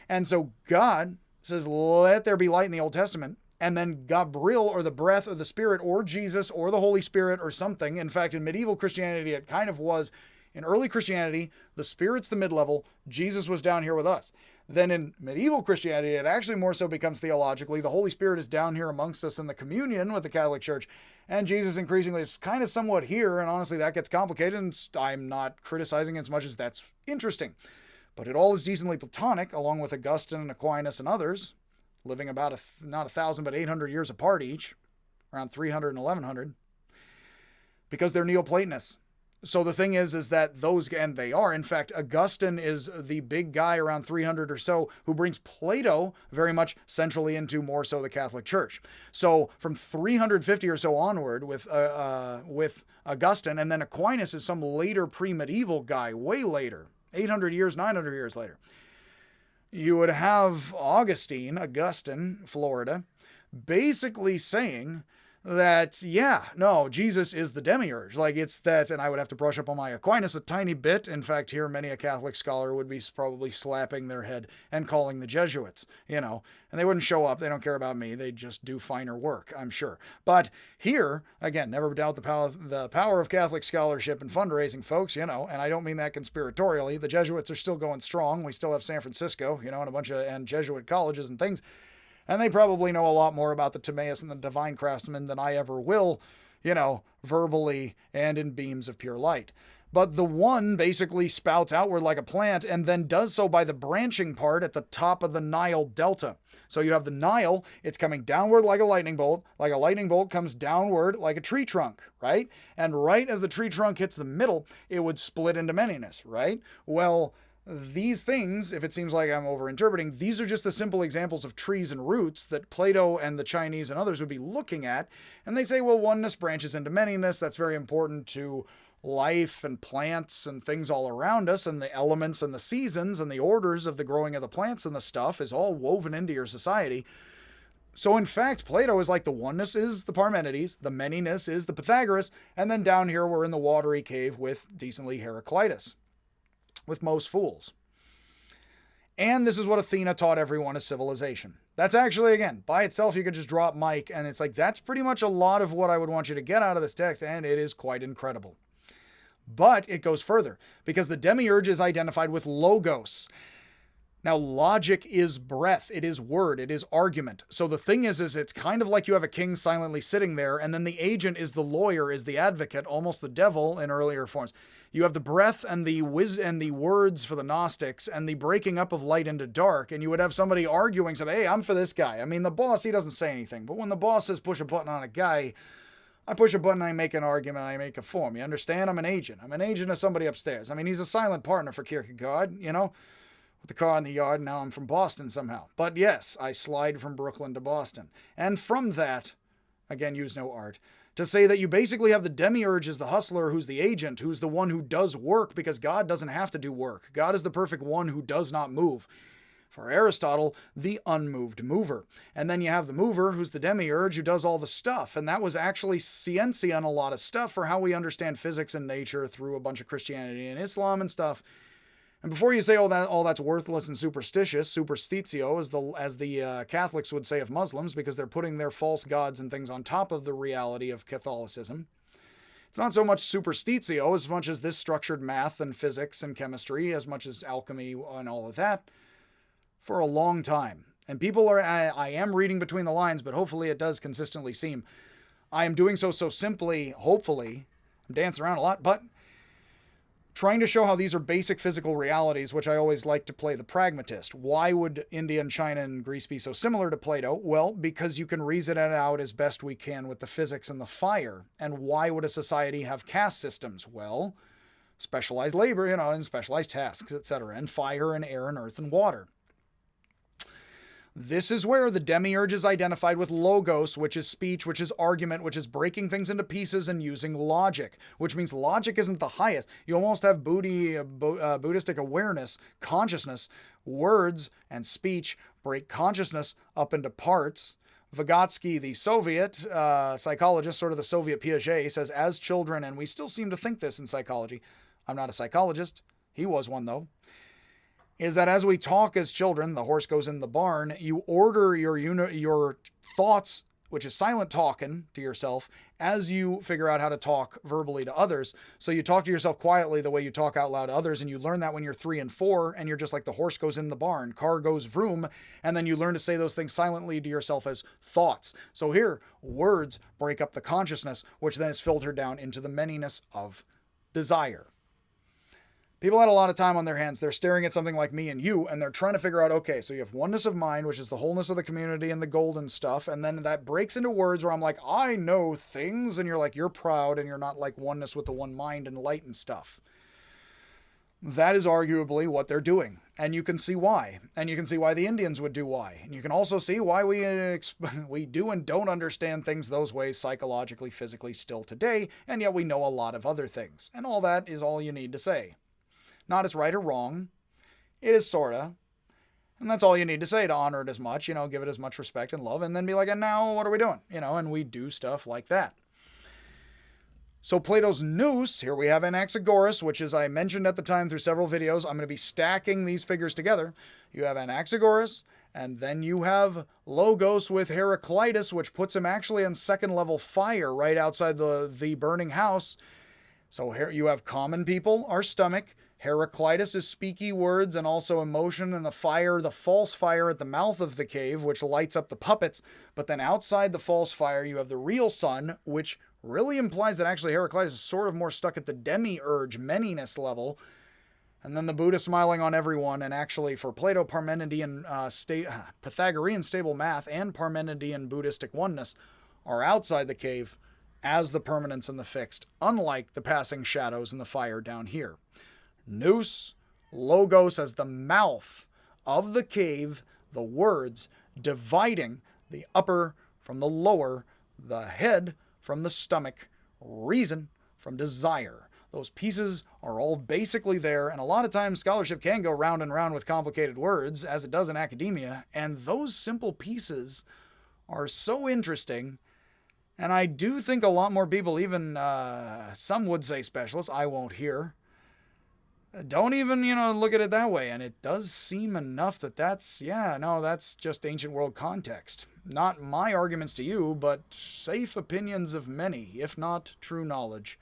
And so God says, let there be light in the Old Testament. And then Gabriel, or the breath or the Spirit, or Jesus, or the Holy Spirit, or something. In fact, in medieval Christianity, it kind of was. In early Christianity, the Spirit's the mid-level. Jesus was down here with us. Then in medieval Christianity, it actually more so becomes theologically. The Holy Spirit is down here amongst us in the communion with the Catholic Church. And Jesus increasingly is kind of somewhat here. And honestly, that gets complicated. And I'm not criticizing as much as that's interesting. But it all is decently Platonic, along with Augustine and Aquinas and others, living about not 1,000, but 800 years apart each, around 300 and 1100, because they're Neoplatonists. So the thing is that those, and they are, in fact, Augustine is the big guy around 300 or so who brings Plato very much centrally into more so the Catholic Church. So from 350 or so onward with Augustine, and then Aquinas is some later pre-medieval guy, way later, 800 years, 900 years later. You would have Augustine, Florida, basically saying that, Jesus is the demiurge. Like, it's that, and I would have to brush up on my Aquinas a tiny bit. In fact, here many a Catholic scholar would be probably slapping their head and calling the Jesuits, and they wouldn't show up. They don't care about me. They just do finer work, I'm sure. But here, again, never doubt the power of Catholic scholarship and fundraising, folks, and I don't mean that conspiratorially. The Jesuits are still going strong. We still have San Francisco, and a bunch of Jesuit colleges and things. And they probably know a lot more about the Timaeus and the divine craftsman than I ever will, verbally and in beams of pure light. But the one basically spouts outward like a plant and then does so by the branching part at the top of the Nile Delta. So you have the Nile, it's coming downward like a lightning bolt comes downward like a tree trunk, right? And right as the tree trunk hits the middle, it would split into manyness, right? Well, these things, if it seems like I'm overinterpreting, these are just the simple examples of trees and roots that Plato and the Chinese and others would be looking at. And they say, well, oneness branches into manyness. That's very important to life and plants and things all around us, and the elements and the seasons and the orders of the growing of the plants and the stuff is all woven into your society. So in fact, Plato is like the oneness is the Parmenides, the manyness is the Pythagoras, and then down here we're in the watery cave with decently Heraclitus, with most fools. And this is what Athena taught everyone as civilization. That's actually, again, by itself, you could just drop Mike, and it's like, that's pretty much a lot of what I would want you to get out of this text, and it is quite incredible. But it goes further, because the demiurge is identified with logos. Now, logic is breath, it is word, it is argument. So the thing is it's kind of like you have a king silently sitting there, and then the agent is the lawyer, is the advocate, almost the devil in earlier forms. You have the breath and the words for the Gnostics, and the breaking up of light into dark, and you would have somebody arguing, saying, hey, I'm for this guy. I mean, the boss, he doesn't say anything, but when the boss says push a button on a guy, I push a button, I make an argument, I make a form. You understand? I'm an agent. I'm an agent of somebody upstairs. I mean, he's a silent partner for Kierkegaard, with the car in the yard, now I'm from Boston somehow. But yes, I slide from Brooklyn to Boston. And from that, again, use no art, to say that you basically have the demiurge as the hustler who's the agent, who's the one who does work, because God doesn't have to do work. God is the perfect one who does not move. For Aristotle, the unmoved mover. And then you have the mover, who's the demiurge, who does all the stuff. And that was actually scientia and a lot of stuff for how we understand physics and nature through a bunch of Christianity and Islam and stuff. And before you say all that's worthless and superstitious, superstitio, as the Catholics would say of Muslims, because they're putting their false gods and things on top of the reality of Catholicism. It's not so much superstitio as much as this structured math and physics and chemistry, as much as alchemy and all of that, for a long time. And people are, I am reading between the lines, but hopefully it does consistently seem, I am doing so simply, hopefully, I'm dancing around a lot, but trying to show how these are basic physical realities, which I always like to play the pragmatist. Why would India and China and Greece be so similar to Plato? Well, because you can reason it out as best we can with the physics and the fire. And why would a society have caste systems? Well, specialized labor, and specialized tasks, etc., and fire and air and earth and water. This is where the demiurge is identified with logos, which is speech, which is argument, which is breaking things into pieces and using logic, which means logic isn't the highest. You almost have Buddhistic awareness, consciousness, words, and speech break consciousness up into parts. Vygotsky, the Soviet psychologist, sort of the Soviet Piaget, says, as children, and we still seem to think this in psychology. I'm not a psychologist. He was one, though. Is that as we talk as children, the horse goes in the barn, you order your thoughts, which is silent talking to yourself, as you figure out how to talk verbally to others. So you talk to yourself quietly the way you talk out loud to others, and you learn that when you're 3 and 4, and you're just like the horse goes in the barn, car goes vroom, and then you learn to say those things silently to yourself as thoughts. So here, words break up the consciousness, which then is filtered down into the manyness of desire. People had a lot of time on their hands. They're staring at something like me and you, and they're trying to figure out, okay, so you have oneness of mind, which is the wholeness of the community and the golden stuff, and then that breaks into words where I'm like, I know things, and you're like, you're proud, and you're not like oneness with the one mind and light and stuff. That is arguably what they're doing, and you can see why. And you can see why the Indians would do why. And you can also see why we do and don't understand things those ways psychologically, physically still today, and yet we know a lot of other things. And all that is all you need to say. Not as right or wrong. It is sorta. And that's all you need to say to honor it as much, give it as much respect and love, and then be like, and now what are we doing? And we do stuff like that. So Plato's nous, here we have Anaxagoras, which as I mentioned at the time through several videos, I'm going to be stacking these figures together. You have Anaxagoras, and then you have Logos with Heraclitus, which puts him actually on second level fire right outside the burning house. So here you have common people, our stomach. Heraclitus is speaky words and also emotion, and the fire, the false fire at the mouth of the cave, which lights up the puppets. But then outside the false fire, you have the real sun, which really implies that actually Heraclitus is sort of more stuck at the demiurge, manyness level, and then the Buddha smiling on everyone. And actually, for Plato, Parmenidean, Pythagorean stable math and Parmenidean Buddhistic oneness are outside the cave as the permanence and the fixed, unlike the passing shadows and the fire down here. Nous, logos as the mouth of the cave, the words dividing the upper from the lower, the head from the stomach, reason from desire. Those pieces are all basically there, and a lot of times scholarship can go round and round with complicated words, as it does in academia, and those simple pieces are so interesting, and I do think a lot more people, even some would say specialists, I won't hear, don't even, look at it that way, and it does seem enough that that's just ancient world context. Not my arguments to you, but safe opinions of many, if not true knowledge,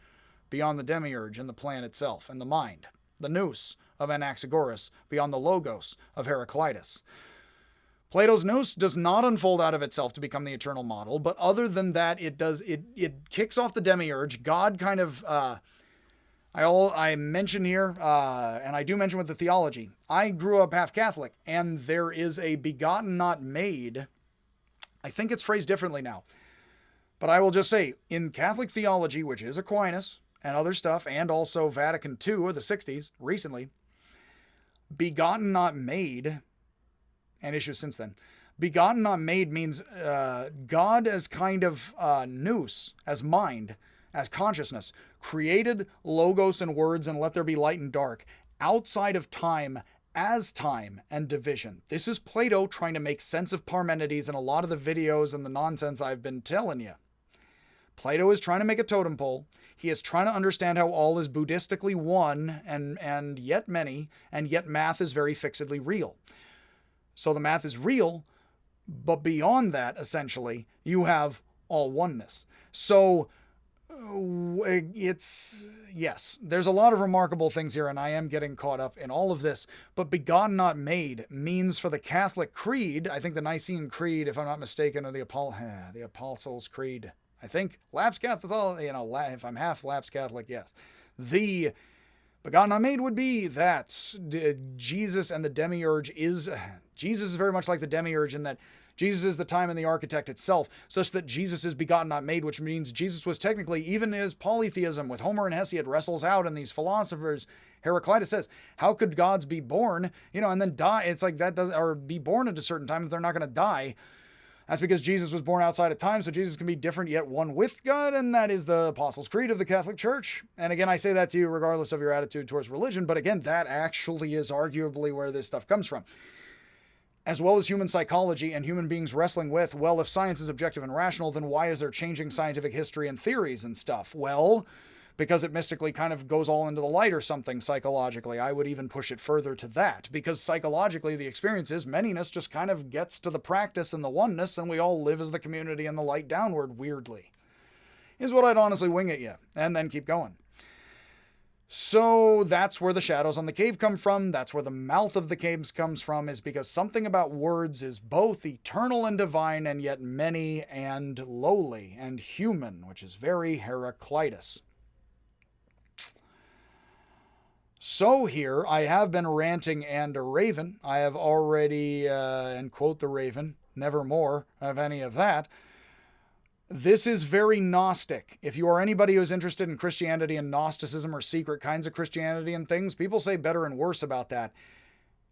beyond the demiurge and the plan itself, and the mind, the nous of Anaxagoras, beyond the logos of Heraclitus. Plato's nous does not unfold out of itself to become the eternal model, but other than that, it kicks off the demiurge. God kind of, I mention here, and I do mention with the theology, I grew up half Catholic, and there is a begotten not made. I think it's phrased differently now, but I will just say, in Catholic theology, which is Aquinas and other stuff, and also Vatican II of the 60s, recently, begotten not made, and issues since then, begotten not made means God as kind of nous, as mind, as consciousness, created logos and words and let there be light and dark, outside of time, as time and division. This is Plato trying to make sense of Parmenides and a lot of the videos and the nonsense I've been telling you. Plato is trying to make a totem pole. He is trying to understand how all is Buddhistically one and yet many, and yet math is very fixedly real. So the math is real, but beyond that, essentially, you have all oneness. So yes, there's a lot of remarkable things here, and I am getting caught up in all of this, but begotten not made means for the Catholic Creed, I think the Nicene Creed, if I'm not mistaken, or the Apostles' Creed, I think, Lapsed Catholic, if I'm half Lapsed Catholic, yes. The begotten not made would be that Jesus and the demiurge Jesus is very much like the demiurge in that Jesus is the time and the architect itself, such that Jesus is begotten not made, which means Jesus was technically, even as polytheism with Homer and Hesiod wrestles out and these philosophers, Heraclitus says, how could gods be born, and then die? It's like that doesn't, or be born at a certain time if they're not going to die. That's because Jesus was born outside of time, so Jesus can be different yet one with God, and that is the Apostles' Creed of the Catholic Church. And again, I say that to you regardless of your attitude towards religion, but again, that actually is arguably where this stuff comes from. As well as human psychology and human beings wrestling with, well, if science is objective and rational, then why is there changing scientific history and theories and stuff? Well, because it mystically kind of goes all into the light or something psychologically. I would even push it further to that, because psychologically the experience is manyness just kind of gets to the practice and the oneness, and we all live as the community and the light downward, weirdly, is what I'd honestly wing at you, and then keep going. So that's where the shadows on the cave come from. That's where the mouth of the caves comes from, is because something about words is both eternal and divine, and yet many and lowly and human, which is very Heraclitus. So here, I have been ranting and a raven. I have already, and quote the raven, never more of any of that. This is very Gnostic. If you are anybody who's interested in Christianity and Gnosticism or secret kinds of Christianity and things, people say better and worse about that.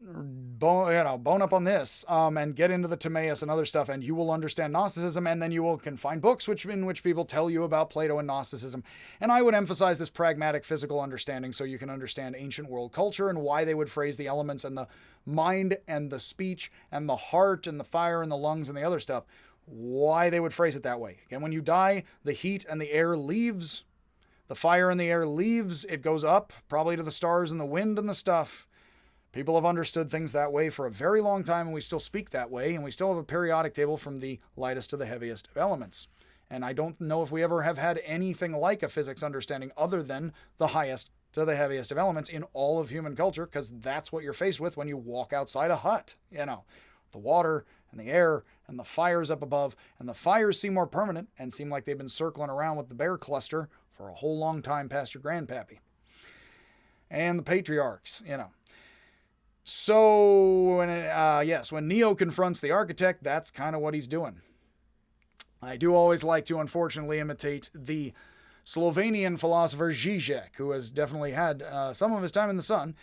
Bone up on this and get into the Timaeus and other stuff, and you will understand Gnosticism, and then you can find books in which people tell you about Plato and Gnosticism. And I would emphasize this pragmatic physical understanding so you can understand ancient world culture and why they would phrase the elements and the mind and the speech and the heart and the fire and the lungs and the other stuff, why they would phrase it that way. Again, when you die, the heat and the air leaves, the fire and the air leaves, it goes up, probably to the stars and the wind and the stuff. People have understood things that way for a very long time, and we still speak that way, and we still have a periodic table from the lightest to the heaviest of elements. And I don't know if we ever have had anything like a physics understanding other than the highest to the heaviest of elements in all of human culture, because that's what you're faced with when you walk outside a hut, the water and the air and the fires up above, and the fires seem more permanent and seem like they've been circling around with the bear cluster for a whole long time past your grandpappy. And the patriarchs, So, when Neo confronts the architect, that's kind of what he's doing. I do always like to, unfortunately, imitate the Slovenian philosopher Žižek, who has definitely had some of his time in the sun.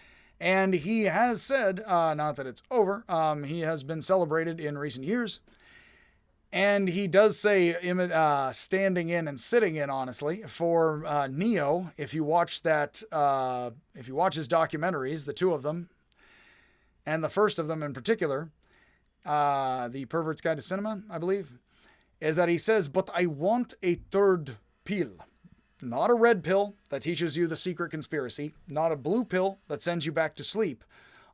And he has said, not that it's over, he has been celebrated in recent years. And he does say standing in and sitting in, honestly, for Neo. If you watch his documentaries, the two of them, and the first of them in particular, The Pervert's Guide to Cinema, I believe, is that he says, but I want a third pill. Not a red pill that teaches you the secret conspiracy, not a blue pill that sends you back to sleep.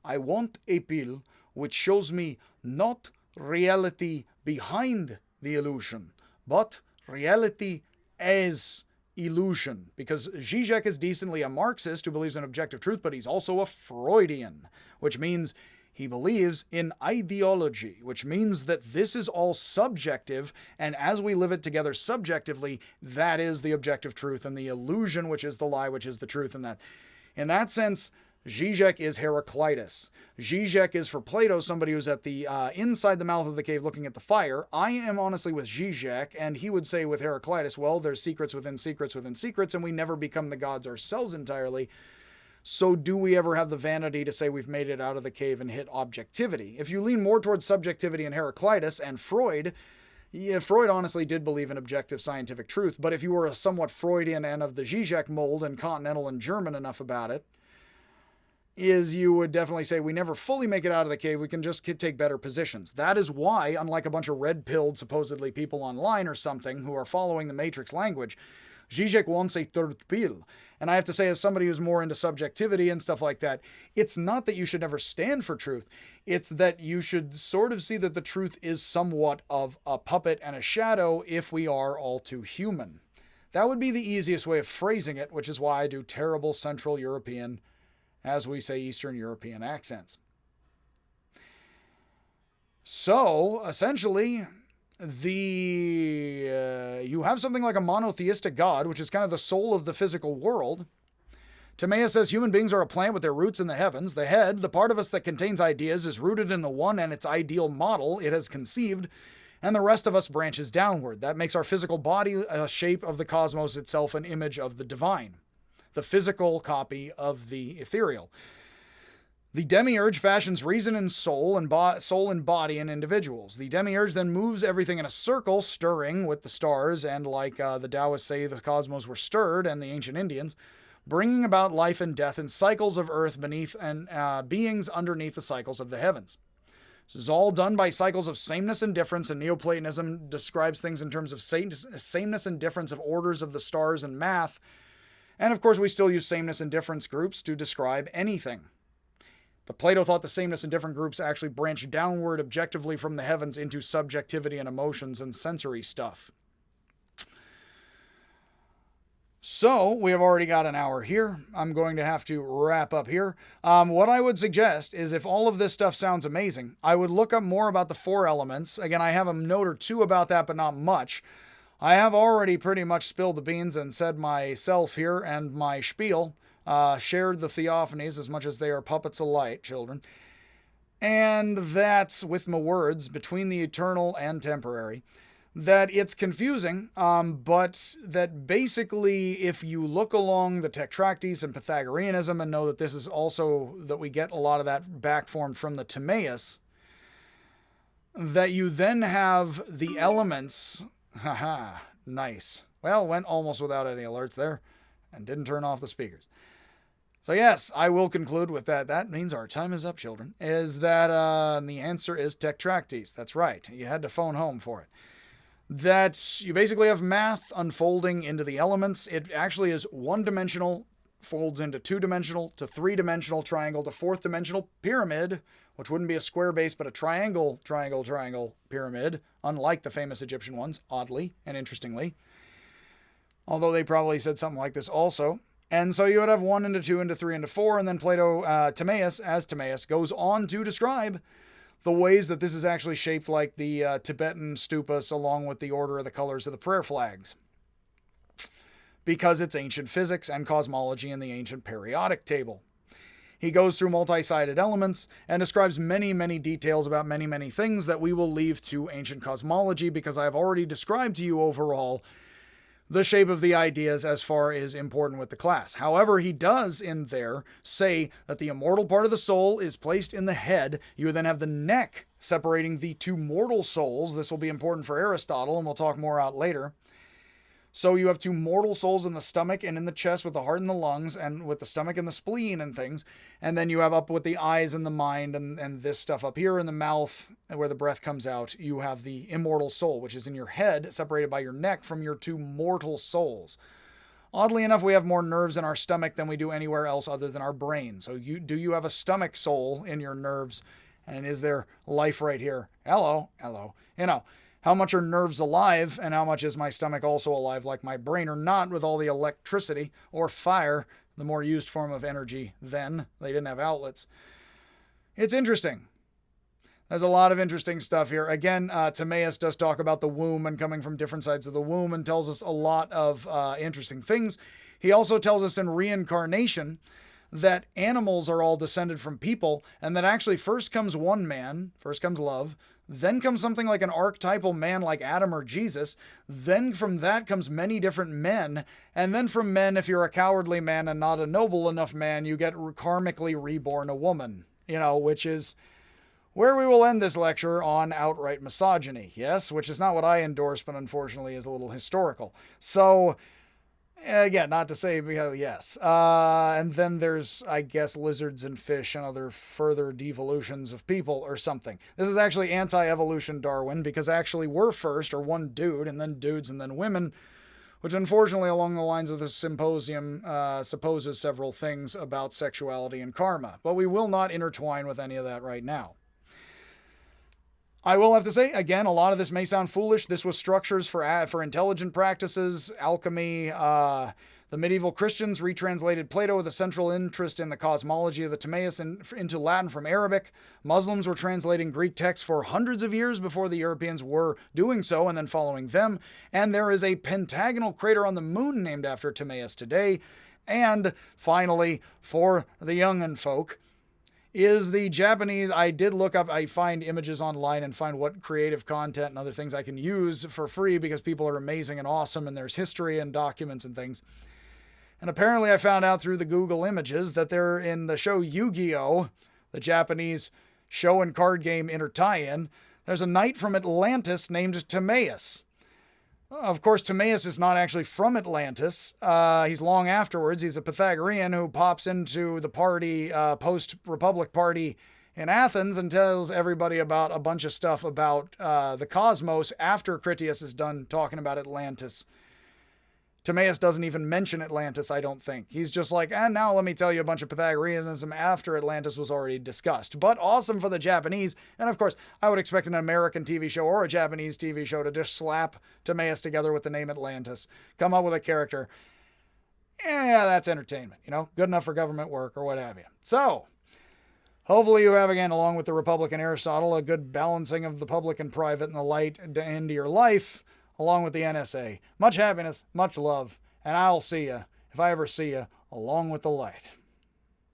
I want a pill which shows me not reality behind the illusion, but reality as illusion. Because Žižek is decently a Marxist who believes in objective truth, but he's also a Freudian, which means he believes in ideology, which means that this is all subjective, and as we live it together subjectively, that is the objective truth, and the illusion, which is the lie, which is the truth. And that, in that sense, Žižek is Heraclitus. Žižek is, for Plato, somebody who's at the inside the mouth of the cave looking at the fire. I am honestly with Žižek, and he would say with Heraclitus, well, there's secrets within secrets within secrets, and we never become the gods ourselves entirely. So do we ever have the vanity to say we've made it out of the cave and hit objectivity? If you lean more towards subjectivity in Heraclitus and Freud, Freud honestly did believe in objective scientific truth, but if you were a somewhat Freudian and of the Žižek mold and continental and German enough about it, you would definitely say we never fully make it out of the cave, we can just take better positions. That is why, unlike a bunch of red-pilled, supposedly people online or something who are following the Matrix language, Žižek wants a third pill. And I have to say, as somebody who's more into subjectivity and stuff like that, it's not that you should never stand for truth. It's that you should sort of see that the truth is somewhat of a puppet and a shadow if we are all too human. That would be the easiest way of phrasing it, which is why I do terrible Central European, as we say, Eastern European accents. So, essentially, you have something like a monotheistic God, which is kind of the soul of the physical world. Timaeus says human beings are a plant with their roots in the heavens. The head, the part of us that contains ideas, is rooted in the one and its ideal model it has conceived, and the rest of us branches downward. That makes our physical body a shape of the cosmos itself, an image of the divine, the physical copy of the ethereal. The demiurge fashions reason and soul and body in individuals. The demiurge then moves everything in a circle, stirring with the stars, and like the Taoists say, the cosmos were stirred, and the ancient Indians, bringing about life and death in cycles of earth beneath and beings underneath the cycles of the heavens. This is all done by cycles of sameness and difference, and Neoplatonism describes things in terms of sameness and difference of orders of the stars and math. And of course, we still use sameness and difference groups to describe anything. But Plato thought the sameness and different groups actually branched downward objectively from the heavens into subjectivity and emotions and sensory stuff. So, we have already got an hour here. I'm going to have to wrap up here. What I would suggest is if all of this stuff sounds amazing, I would look up more about the four elements. Again, I have a note or two about that, but not much. I have already pretty much spilled the beans and said myself here and my spiel. Shared the theophanies as much as they are puppets of light, children. And that's, with my words, between the eternal and temporary, that it's confusing, but that basically if you look along the Tetractes and Pythagoreanism and know that this is also, that we get a lot of that back formed from the Timaeus, that you then have the elements, haha, nice. Well, went almost without any alerts there and didn't turn off the speakers. So yes, I will conclude with that. That means our time is up, children. Is that the answer is Tetractes. That's right. You had to phone home for it. That you basically have math unfolding into the elements. It actually is one-dimensional, folds into two-dimensional, to three-dimensional triangle, to fourth-dimensional pyramid, which wouldn't be a square base, but a triangle pyramid, unlike the famous Egyptian ones, oddly and interestingly. Although they probably said something like this also. And so you would have 1 into 2 into 3 into 4, and then Plato, Timaeus, as Timaeus, goes on to describe the ways that this is actually shaped like the Tibetan stupas along with the order of the colors of the prayer flags, because it's ancient physics and cosmology in the ancient periodic table. He goes through multi-sided elements and describes many, many details about many, many things that we will leave to ancient cosmology, because I have already described to you overall the shape of the ideas as far as important with the class. However, he does in there say that the immortal part of the soul is placed in the head. You then have the neck separating the two mortal souls. This will be important for Aristotle, and we'll talk more out later. So you have two mortal souls in the stomach and in the chest, with the heart and the lungs, and with the stomach and the spleen and things. And then you have up with the eyes and the mind and this stuff up here in the mouth where the breath comes out. You have the immortal soul, which is in your head, separated by your neck from your two mortal souls. Oddly enough, we have more nerves in our stomach than we do anywhere else other than our brain. So do you have a stomach soul in your nerves? And is there life right here? Hello. How much are nerves alive, and how much is my stomach also alive like my brain, or not, with all the electricity or fire, the more used form of energy then? They didn't have outlets. It's interesting. There's a lot of interesting stuff here. Again, Timaeus does talk about the womb and coming from different sides of the womb, and tells us a lot of interesting things. He also tells us in reincarnation that animals are all descended from people, and that actually first comes one man, first comes love, then comes something like an archetypal man like Adam or Jesus. Then from that comes many different men. And then from men, if you're a cowardly man and not a noble enough man, you get karmically reborn a woman. Which is where we will end this lecture on outright misogyny. Yes, which is not what I endorse, but unfortunately is a little historical. So, again, not to say, because yes. And then there's, I guess, lizards and fish and other further devolutions of people or something. This is actually anti-evolution Darwin, because actually we're first, or one dude, and then dudes, and then women, which unfortunately along the lines of the symposium supposes several things about sexuality and karma. But we will not intertwine with any of that right now. I will have to say, again, a lot of this may sound foolish. This was structures for intelligent practices, alchemy. The medieval Christians retranslated Plato with a central interest in the cosmology of the Timaeus into Latin from Arabic. Muslims were translating Greek texts for hundreds of years before the Europeans were doing so, and then following them. And there is a pentagonal crater on the moon named after Timaeus today. And finally, for the young'un folk, is the Japanese. I did look up, I find images online and find what creative content and other things I can use for free, because people are amazing and awesome, and there's history and documents and things. And apparently I found out through the Google images that they're in the show Yu-Gi-Oh!, the Japanese show and card game inter-tie-in. There's a knight from Atlantis named Timaeus. Of course, Timaeus is not actually from Atlantis. He's long afterwards. He's a Pythagorean who pops into the party, post-Republic party in Athens, and tells everybody about a bunch of stuff about the cosmos after Critias is done talking about Atlantis. Timaeus doesn't even mention Atlantis, I don't think. He's just like, and now let me tell you a bunch of Pythagoreanism after Atlantis was already discussed. But awesome for the Japanese. And of course, I would expect an American TV show or a Japanese TV show to just slap Timaeus together with the name Atlantis. Come up with a character. Yeah, that's entertainment, good enough for government work or what have you. So, hopefully you have, again, along with the Republic and Aristotle, a good balancing of the public and private and the light into your life, along with the NSA. Much happiness, much love, and I'll see you, if I ever see you, along with the light.